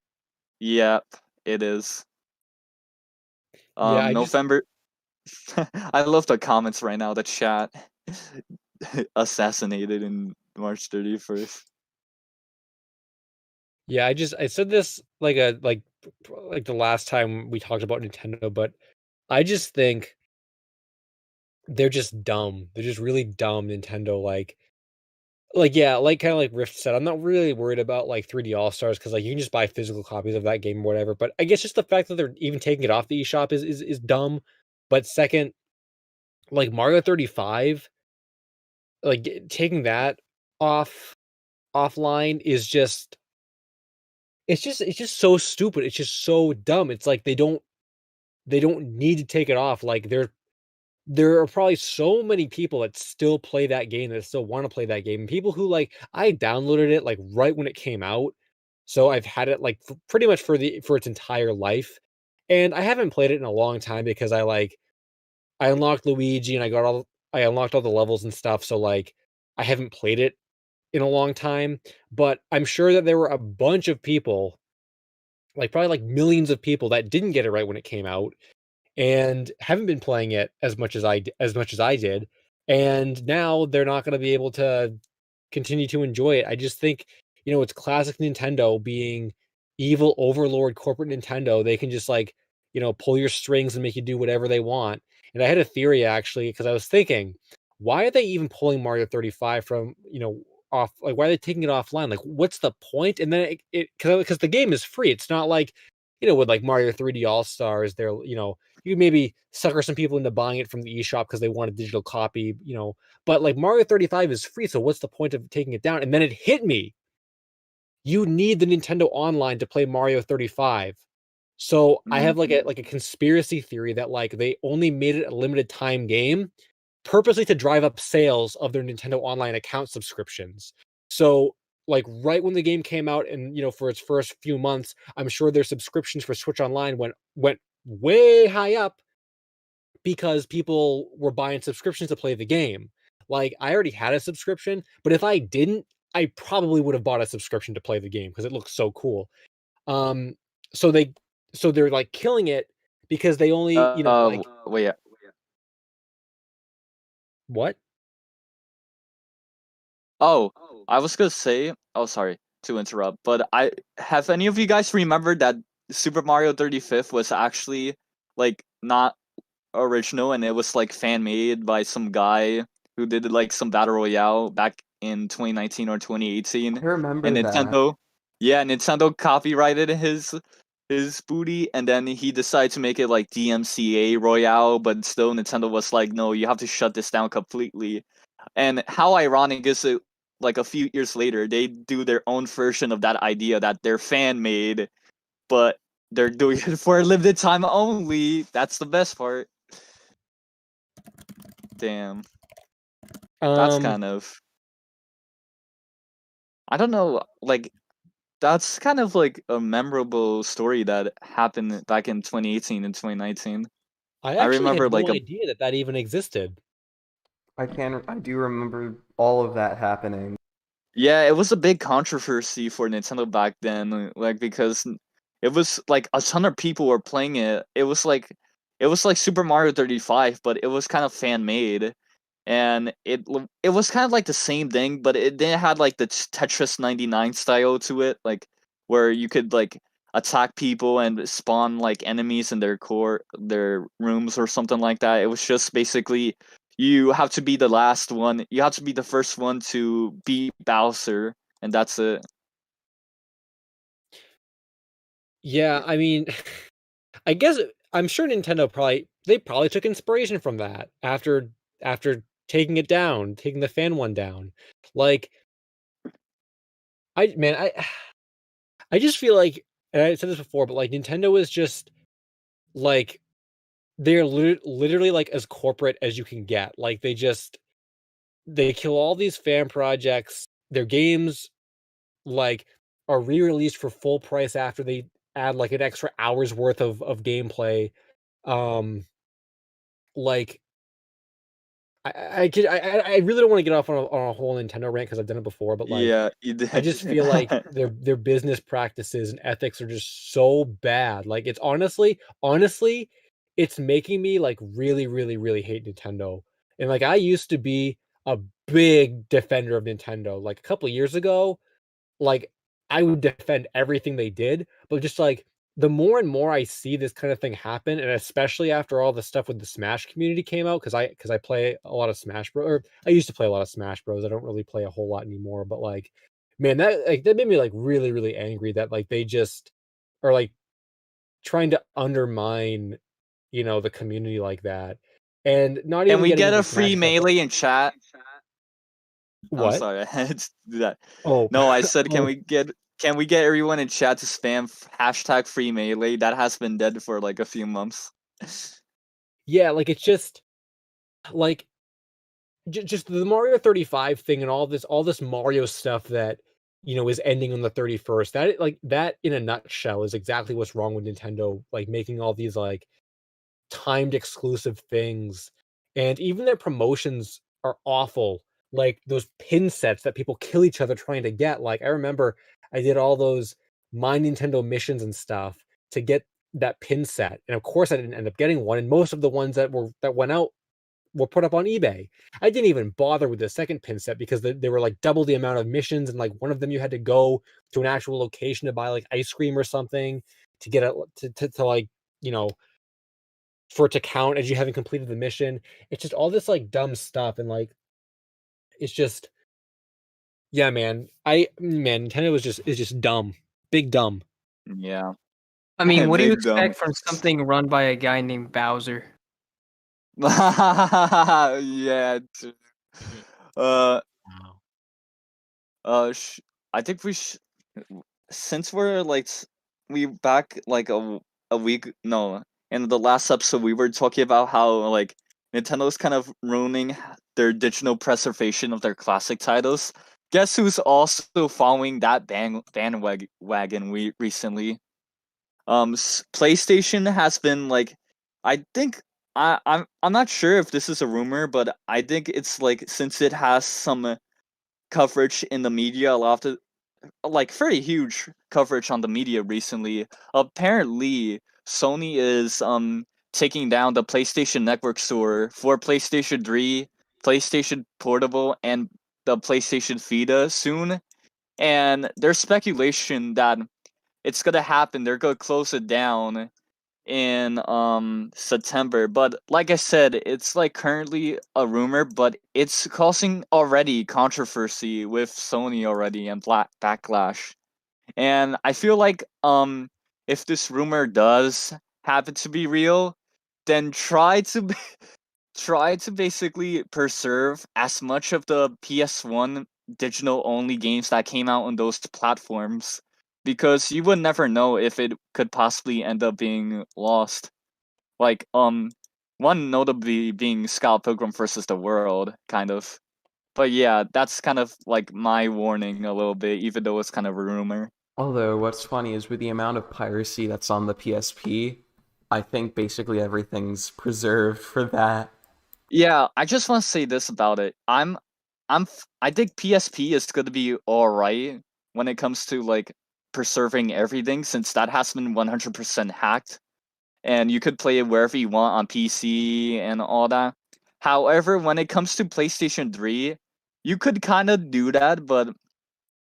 Yep, it is. Yeah, November. I love the comments right now. The chat assassinated in March 31st. yeah, I said this like the last time we talked about Nintendo, but I just think they're just dumb. They're just really dumb, Nintendo. Like yeah, like kind of like Rift said, I'm not really worried about like 3D All Stars because like you can just buy physical copies of that game or whatever. But I guess just the fact that they're even taking it off the eShop is dumb. But second, like Mario 35, like taking that off offline is just it's just so stupid. It's just so dumb. It's like they don't need to take it off. Like there are probably so many people that still play that game that still want to play that game. People who like I downloaded it like right when it came out. So I've had it like pretty much for its entire life. And I haven't played it in a long time because I unlocked Luigi and I unlocked all the levels and stuff. So like I haven't played it in a long time, but I'm sure that there were a bunch of people, like probably like millions of people that didn't get it right when it came out and haven't been playing it as much as I did, and now they're not going to be able to continue to enjoy it. I just think, it's classic Nintendo being evil overlord corporate Nintendo. They can just like, pull your strings and make you do whatever they want. And I had a theory actually because I was thinking, why are they even pulling Mario 35 from, off like why are they taking it offline? Like what's the point? And then it because the game is free. It's not like, with like Mario 3D All-Stars, you maybe sucker some people into buying it from the eShop because they want a digital copy, but like Mario 35 is free, so what's the point of taking it down? And then it hit me. You need the Nintendo Online to play Mario 35. So I have Mhm. like a conspiracy theory that like they only made it a limited time game purposely to drive up sales of their Nintendo Online account subscriptions. So like right when the game came out and for its first few months, I'm sure their subscriptions for Switch Online went way high up because people were buying subscriptions to play the game. Like I already had a subscription, but if I didn't, I probably would have bought a subscription to play the game because it looks so cool. Um, so they're like killing it because they only, like Wait, yeah. what? Oh, I was gonna say. Oh, sorry to interrupt, but I have any of you guys remembered that Super Mario 35th was actually like not original, and it was like fan made by some guy who did like some battle royale back in 2019 or 2018, I remember and that. Nintendo copyrighted his booty, and then he decided to make it like DMCA Royale, but still Nintendo was like, no, you have to shut this down completely. And how ironic is it? Like a few years later, they do their own version of that idea that they're fan made, but they're doing it for a limited time only. That's the best part. Damn, that's Um, kind of, I don't know, like that's kind of like a memorable story that happened back in 2018 and 2019. I I actually remember had like no a idea that that even existed. I do remember all of that happening. Yeah, it was a big controversy for Nintendo back then, like because it was like a ton of people were playing it. It was like Super Mario 35, but it was kind of fan made, and it was kind of like the same thing, but it didn't had like the Tetris 99 style to it, like where you could like attack people and spawn like enemies in their rooms or something like that. It was just basically you have to be the last one. You have to be the first one to beat Bowser, and that's it. Yeah, I mean, I guess I'm sure Nintendo probably took inspiration from that after taking it down, taking the fan one down. Like I man, I just feel like, and I said this before, but like Nintendo is just like they're literally like as corporate as you can get. Like they kill all these fan projects. Their games like are re-released for full price after they add like an extra hour's worth of gameplay. Um, like I really don't want to get off on a whole Nintendo rant because I've done it before, but like Yeah, you I did. just feel like their business practices and ethics are just so bad. Like it's honestly, it's making me like really, really, really hate Nintendo. And like I used to be a big defender of Nintendo. Like a couple of years ago, like I would defend everything they did, but just like the more and more I see this kind of thing happen, and especially after all the stuff with the Smash community came out, because I play a lot of Smash Bros. Or I used to play a lot of Smash Bros. I don't really play a whole lot anymore, but like, man, that made me like really, really angry that like they just are like trying to undermine, the community like that, and not Can even we getting get into a Smash free stuff. melee in chat? I'm What? sorry, I had to do that. Oh, No, I said, oh, can we get everyone in chat to spam hashtag free melee? That has been dead for like a few months. yeah, like it's just like just the Mario 35 thing and all this Mario stuff that is ending on the 31st. That in a nutshell is exactly what's wrong with Nintendo, like making all these like timed exclusive things, and even their promotions are awful. Like those pin sets that people kill each other trying to get. Like I remember I did all those My Nintendo missions and stuff to get that pin set, and of course I didn't end up getting one. And most of the ones that went out were put up on eBay. I didn't even bother with the second pin set because they were like double the amount of missions, and like one of them you had to go to an actual location to buy like ice cream or something to get it to like you know for it to count as you having completed the mission. It's just all this like dumb stuff, and like it's just yeah, man, Nintendo is just dumb, big dumb. Yeah, I mean, what do you big dumb. expect from something run by a guy named Bowser? Yeah. Uh, Wow. I think since we're like we back like a week, no, in the last episode we were talking about how like Nintendo's kind of ruining their digital preservation of their classic titles. Guess who's also following that bandwagon we recently? PlayStation has been like, I think I'm not sure if this is a rumor, but I think it's like since it has some coverage in the media, a lot of like very huge coverage on the media recently. Apparently, Sony is taking down the PlayStation Network store for PlayStation 3, PlayStation Portable, and the PlayStation Vita soon. And there's speculation that it's gonna happen. They're gonna close it down in September. But like I said, it's like currently a rumor, but it's causing already controversy with Sony already and backlash. And I feel like if this rumor does happen to be real, then try to basically preserve as much of the PS1 digital only games that came out on those platforms, because you would never know if it could possibly end up being lost. Like one notably being Scott Pilgrim versus the World, kind of. But yeah, that's kind of like my warning a little bit, even though it's kind of a rumor. Although what's funny is with the amount of piracy that's on the PSP, I think basically everything's preserved for that. Yeah, I just want to say this about it. I think PSP is going to be all right when it comes to like preserving everything, since that has been 100% hacked and you could play it wherever you want on PC and all that. However, when it comes to PlayStation 3, you could kind of do that, but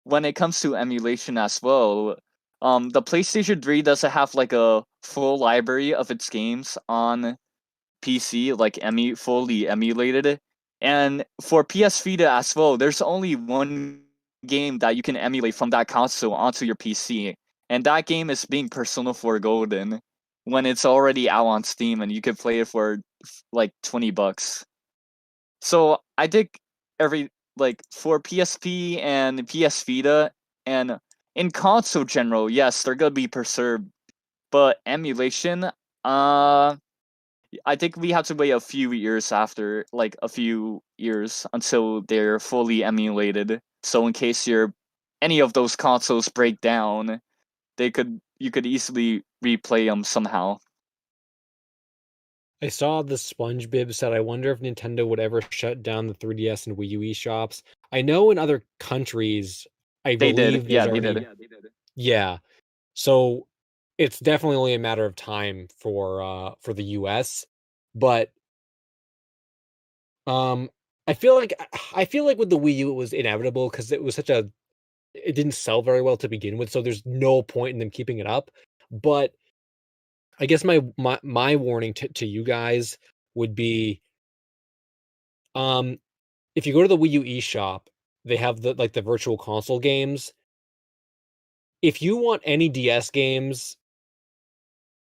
when it comes to emulation as well, the PlayStation 3 doesn't have like a full library of its games on PC, like fully emulated. And for PS Vita as well, there's only one game that you can emulate from that console onto your PC, and that game is being Persona 4 Golden, when it's already out on Steam and you can play it for like $20. So I think every like for PSP and PS Vita and in console general, yes, they're gonna be preserved, but emulation, I think we have to wait a few years until they're fully emulated. So in case any of those consoles break down, you could easily replay them somehow. I saw the SpongeBob said, I wonder if Nintendo would ever shut down the 3DS and Wii U eShops. I know in other countries, I They believe did, yeah, there's they already. did. Yeah. So it's definitely only a matter of time for the US. But um I feel like with the Wii U it was inevitable because it didn't sell very well to begin with, so there's no point in them keeping it up. But I guess my warning to you guys would be, if you go to the Wii U eShop, they have the virtual console games. If you want any DS games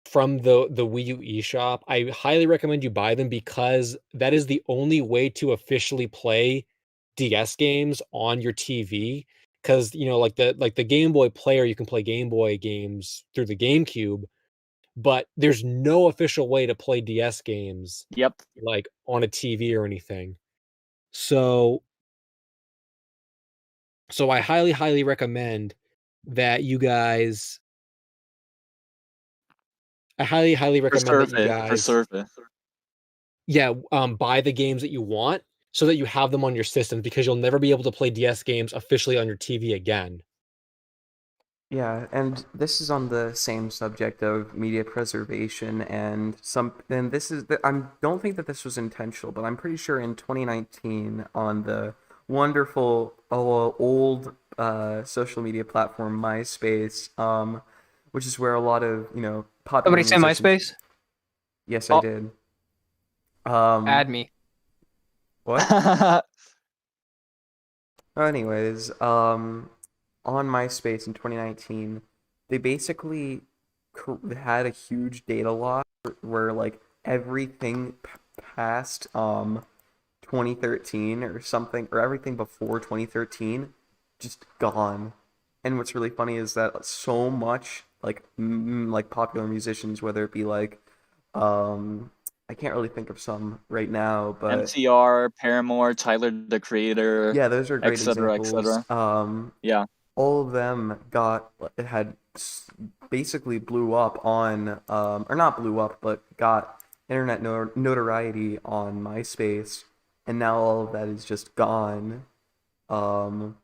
from the Wii U eShop, I highly recommend you buy them because that is the only way to officially play DS games on your TV. Because like the Game Boy player, you can play Game Boy games through the GameCube, but there's no official way to play DS games Yep. like on a TV or anything. So I highly, highly recommend that you guys. I highly, highly recommend that you guys. Preserve it. Yeah, buy the games that you want so that you have them on your system, because you'll never be able to play DS games officially on your TV again. Yeah, and this is on the same subject of media preservation and this is I don't think that this was intentional, but I'm pretty sure in 2019 on the wonderful old social media platform MySpace, which is where a lot of, popular Somebody say musicians. MySpace? Yes, Oh. I did. Add me. What? Anyways, on MySpace in 2019, they basically had a huge data loss where like everything past 2013 or something, or everything before 2013 just gone. And what's really funny is that so much like popular musicians, whether it be like I can't really think of some right now, but MCR, Paramore, Tyler the Creator, yeah, those are great etc., examples. etc. Yeah. All of them basically blew up on or not blew up, but got internet notoriety on MySpace, and now all of that is just gone. Um,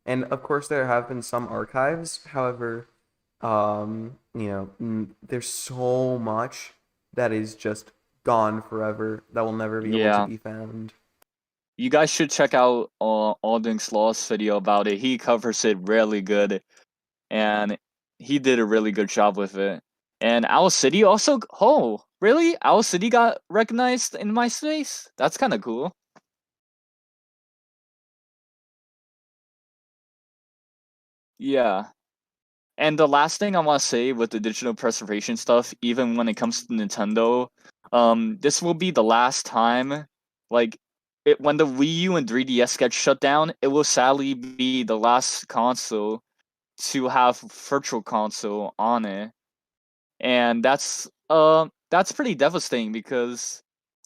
and of course, there have been some archives. However, there's so much that is just gone forever that will never be able Yeah. to be found. You guys should check out Alding's Lost video about it. He covers it really good, and he did a really good job with it. And Owl City also. Oh, really? Owl City got recognized in MySpace? That's kind of cool. Yeah. And the last thing I want to say with the digital preservation stuff, even when it comes to Nintendo, this will be the last time, like, when the Wii U and 3DS get shut down, it will sadly be the last console to have Virtual Console on it, and that's pretty devastating because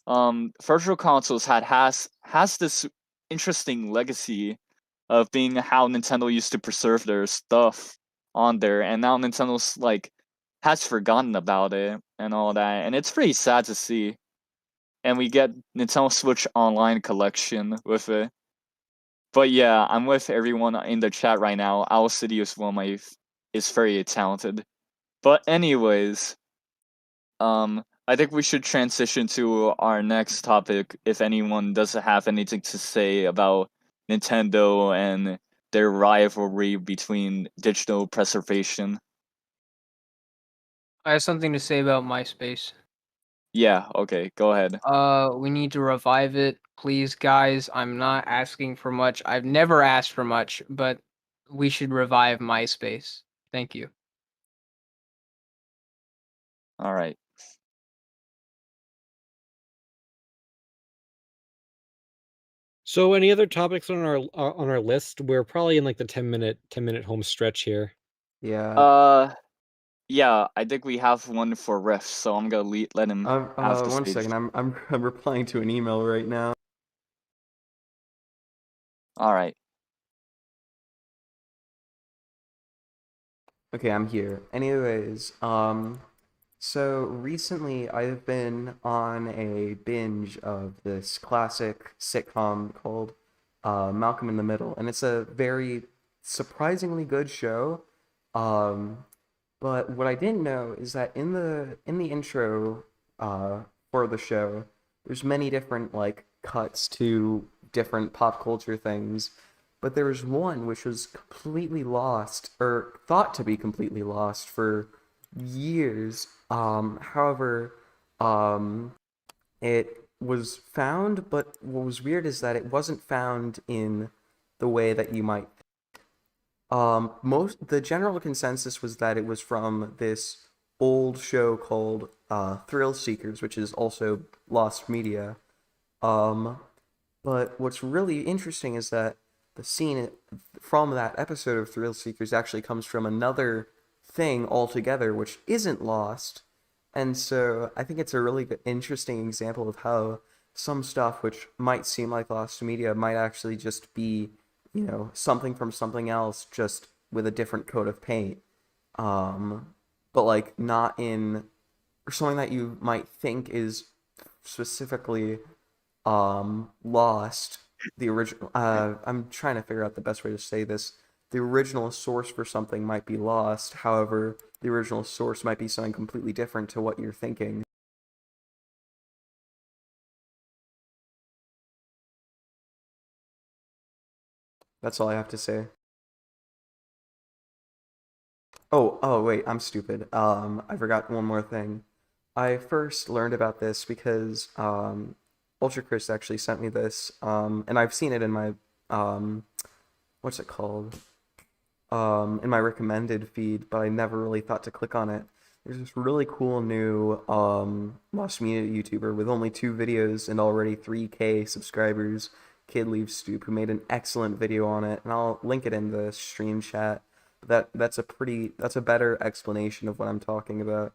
Virtual Consoles has this interesting legacy of being how Nintendo used to preserve their stuff on there, and now Nintendo's like has forgotten about it and all that, and it's pretty sad to see. And we get Nintendo Switch Online collection with it. But yeah, I'm with everyone in the chat right now. Owl City is is very talented. But anyways, I think we should transition to our next topic if anyone doesn't have anything to say about Nintendo and their rivalry between digital preservation. I have something to say about MySpace. Yeah, okay, go ahead. We need to revive it, please, guys. I'm not asking for much. I've never asked for much, but we should revive MySpace. Thank you. All right. So, any other topics on our list? We're probably in like the 10-minute home stretch here. Yeah. Yeah, I think we have one for Riff, so I'm gonna let him have the One stage. second. I'm replying to an email right now. All right. Okay, I'm here. Anyways, so recently I've been on a binge of this classic sitcom called Malcolm in the Middle, and it's a very surprisingly good show. But what I didn't know is that in the intro for the show, there's many different like cuts to different pop culture things, but there was one which was completely lost or thought to be completely lost for years. However, it was found, but what was weird is that it wasn't found in the way that you might. The general consensus was that it was from this old show called Thrill Seekers, which is also lost media. But what's really interesting is that the scene from that episode of Thrill Seekers actually comes from another thing altogether, which isn't lost. And so I think it's a really interesting example of how some stuff which might seem like lost media might actually just be, something from something else, just with a different coat of paint. But like not in, or something that you might think is specifically lost. The original, I'm trying to figure out the best way to say this. The original source for something might be lost, however, the original source might be something completely different to what you're thinking. That's all I have to say. Oh, wait, I'm stupid. I forgot one more thing. I first learned about this because, Ultra Chris actually sent me this, and I've seen it in my, what's it called? In my recommended feed, but I never really thought to click on it. There's this really cool new, lost media YouTuber with only 2 videos and already 3K subscribers, Kid Leaves Stoop, who made an excellent video on it, and I'll link it in the stream chat. that's a better explanation of what I'm talking about.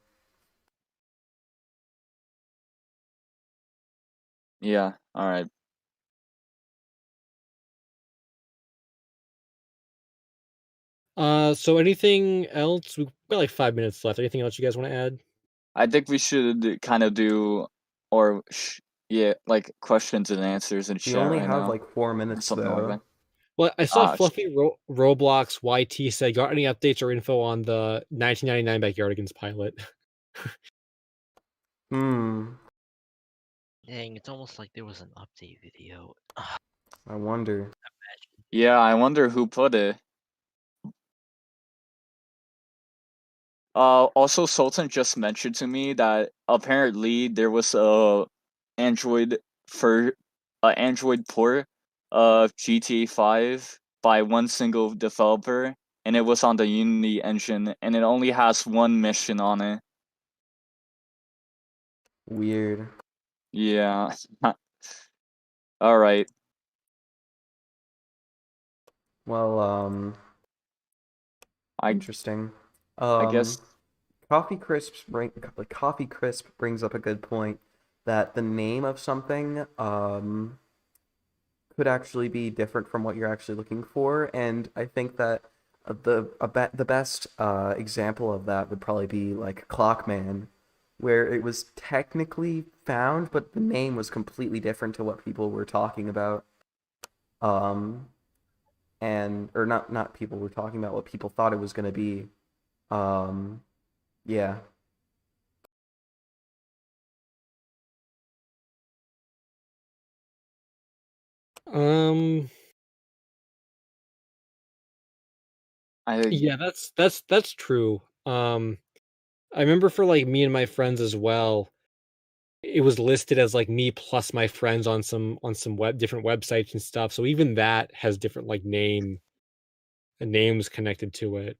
Yeah. All right. So anything else? We've got like 5 minutes left. Anything else you guys want to add? I think we should kind of do, or yeah, like questions and answers in We chat only right have now, like 4 or minutes something like though. that. Well, I saw Ah, Fluffy Roblox YT said, got any updates or info on the 1999 Backyardigans pilot? Hmm. Dang, it's almost like there was an update video. I wonder. yeah, I wonder who put it. Also, Sultan just mentioned to me that apparently there was a Android Android port of GTA 5 by one single developer, and it was on the Unity engine, and it only has one mission on it. Weird. Yeah. All right. Well, I interesting. I guess Coffee Crisp brings up a good point that the name of something could actually be different from what you're actually looking for, and I think that the best example of that would probably be like Clockman, where it was technically found, but the name was completely different to what people were talking about. And or not people were talking about what people thought it was going to be. Yeah. Um, I yeah, that's true. I remember for like me and my friends as well, it was listed as like me plus my friends on some different websites and stuff. So even that has different like names connected to it.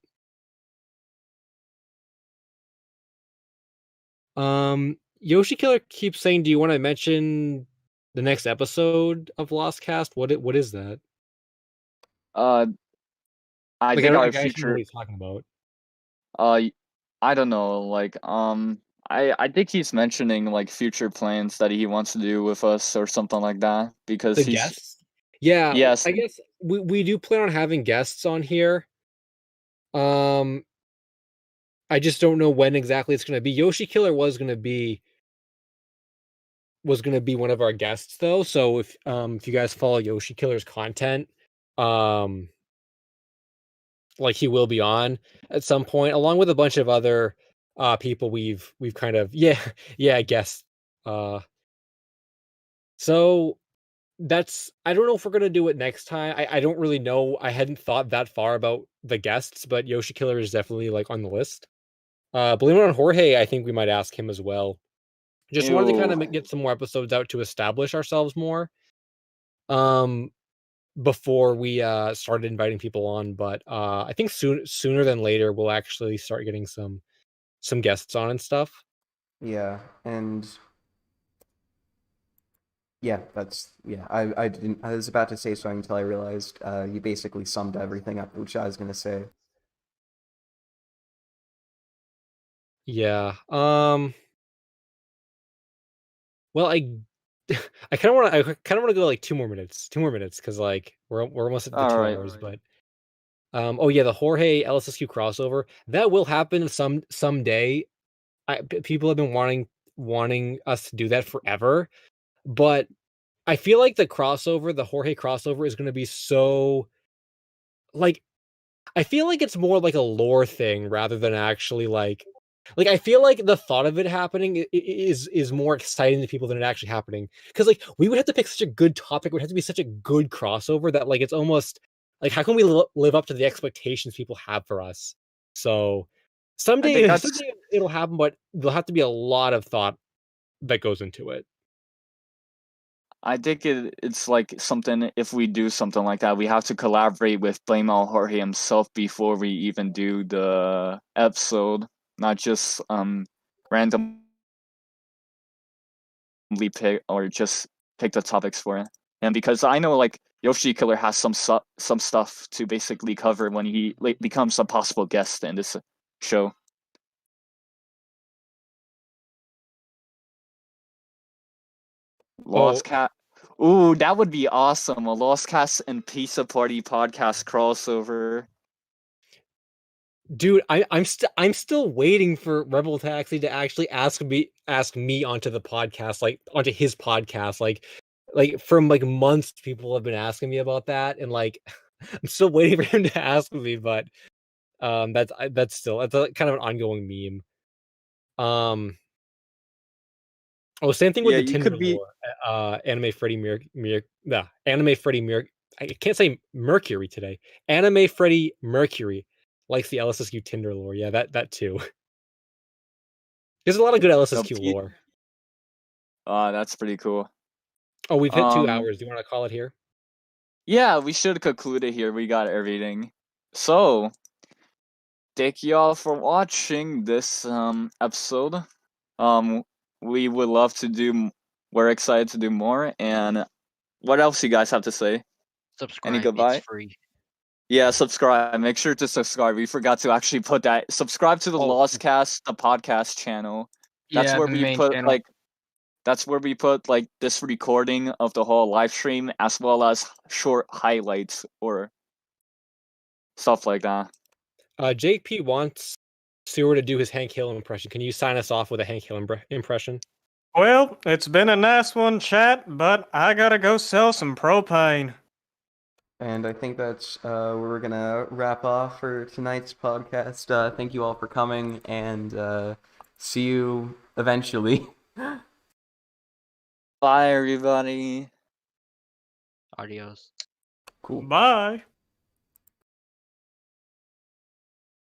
Yoshi Killer keeps saying, "Do you want to mention the next episode of Lost Cast? What is that?" uh I Like think I our actually know what future he's talking about. uh I don't know, like I think he's mentioning like future plans that he wants to do with us or something like that because The he's guests? Yeah, yes. I guess we do plan on having guests on here. Um, I just don't know when exactly it's gonna be. Yoshi Killer was gonna be one of our guests though. So if you guys follow Yoshi Killer's content, um, like he will be on at some point, along with a bunch of other people we've kind of yeah, I guess. Uh, so that's I don't know if we're gonna do it next time. I don't really know. I hadn't thought that far about the guests, but Yoshi Killer is definitely like on the list. Believe it or not, Jorge, I think we might ask him as well. Just wanted to kind Ew. of get some more episodes out to establish ourselves more. Um, before we started inviting people on, but I think sooner than later we'll actually start getting some guests on and stuff. Yeah, and yeah, I was about to say something until I realized you basically summed everything up, which I was gonna say. Yeah. Well, I kind of want to go like 2 more minutes, 2 more minutes, because like we're almost at the All two right. hours. But oh yeah, the Jorge LSSQ crossover that will happen someday. People have been wanting us to do that forever, but I feel like the Jorge crossover is going to be so like I feel like it's more like a lore thing rather than actually like I feel like the thought of it happening is more exciting to people than it actually happening. Because like we would have to pick such a good topic, it would have to be such a good crossover that like it's almost like how can we live up to the expectations people have for us? So I think that's someday it'll happen, but there'll have to be a lot of thought that goes into it. I think it's like something, if we do something like that, we have to collaborate with Blame All Jorge himself before we even do the episode, not just randomly pick or just pick the topics for it. And because I know like Yoshi Killer has some stuff to basically cover when he becomes a possible guest in this show. Lost Cat. Ooh, that would be awesome. A Lost Cats and Pizza Party podcast crossover. Dude, I'm still waiting for Rebel Taxi to actually ask me onto the podcast, like onto his podcast. Like from like months, people have been asking me about that, and like I'm still waiting for him to ask me, but that's a kind of an ongoing meme. Oh, same thing with Yeah, the you Tinder could be. lore. Anime Anime Freddie Mercury. I can't say Mercury today. Anime Freddie Mercury likes the LSSQ Tinder lore. Yeah, that too. There's a lot of good LSSQ lore. That's pretty cool. Oh, we've hit 2 hours. Do you want to call it here? Yeah, we should conclude it here. We got everything. So, thank y'all for watching this episode. We would love to do. We're excited to do more. And what else you guys have to say? Subscribe. Any goodbye? It's free. Yeah, subscribe. Make sure to subscribe. We forgot to actually put that. Subscribe to the Lost Cast, the podcast channel. That's where the we main put channel. That's where we put like this recording of the whole live stream, as well as short highlights or stuff like that. Jake P wants Sewer to do his Hank Hill impression. Can you sign us off with a Hank Hill impression? Well, it's been a nice one, chat, but I gotta go sell some propane. And I think that's where we're gonna wrap off for tonight's podcast. Thank you all for coming, and see you eventually. Bye, everybody. Adios. Cool. Bye.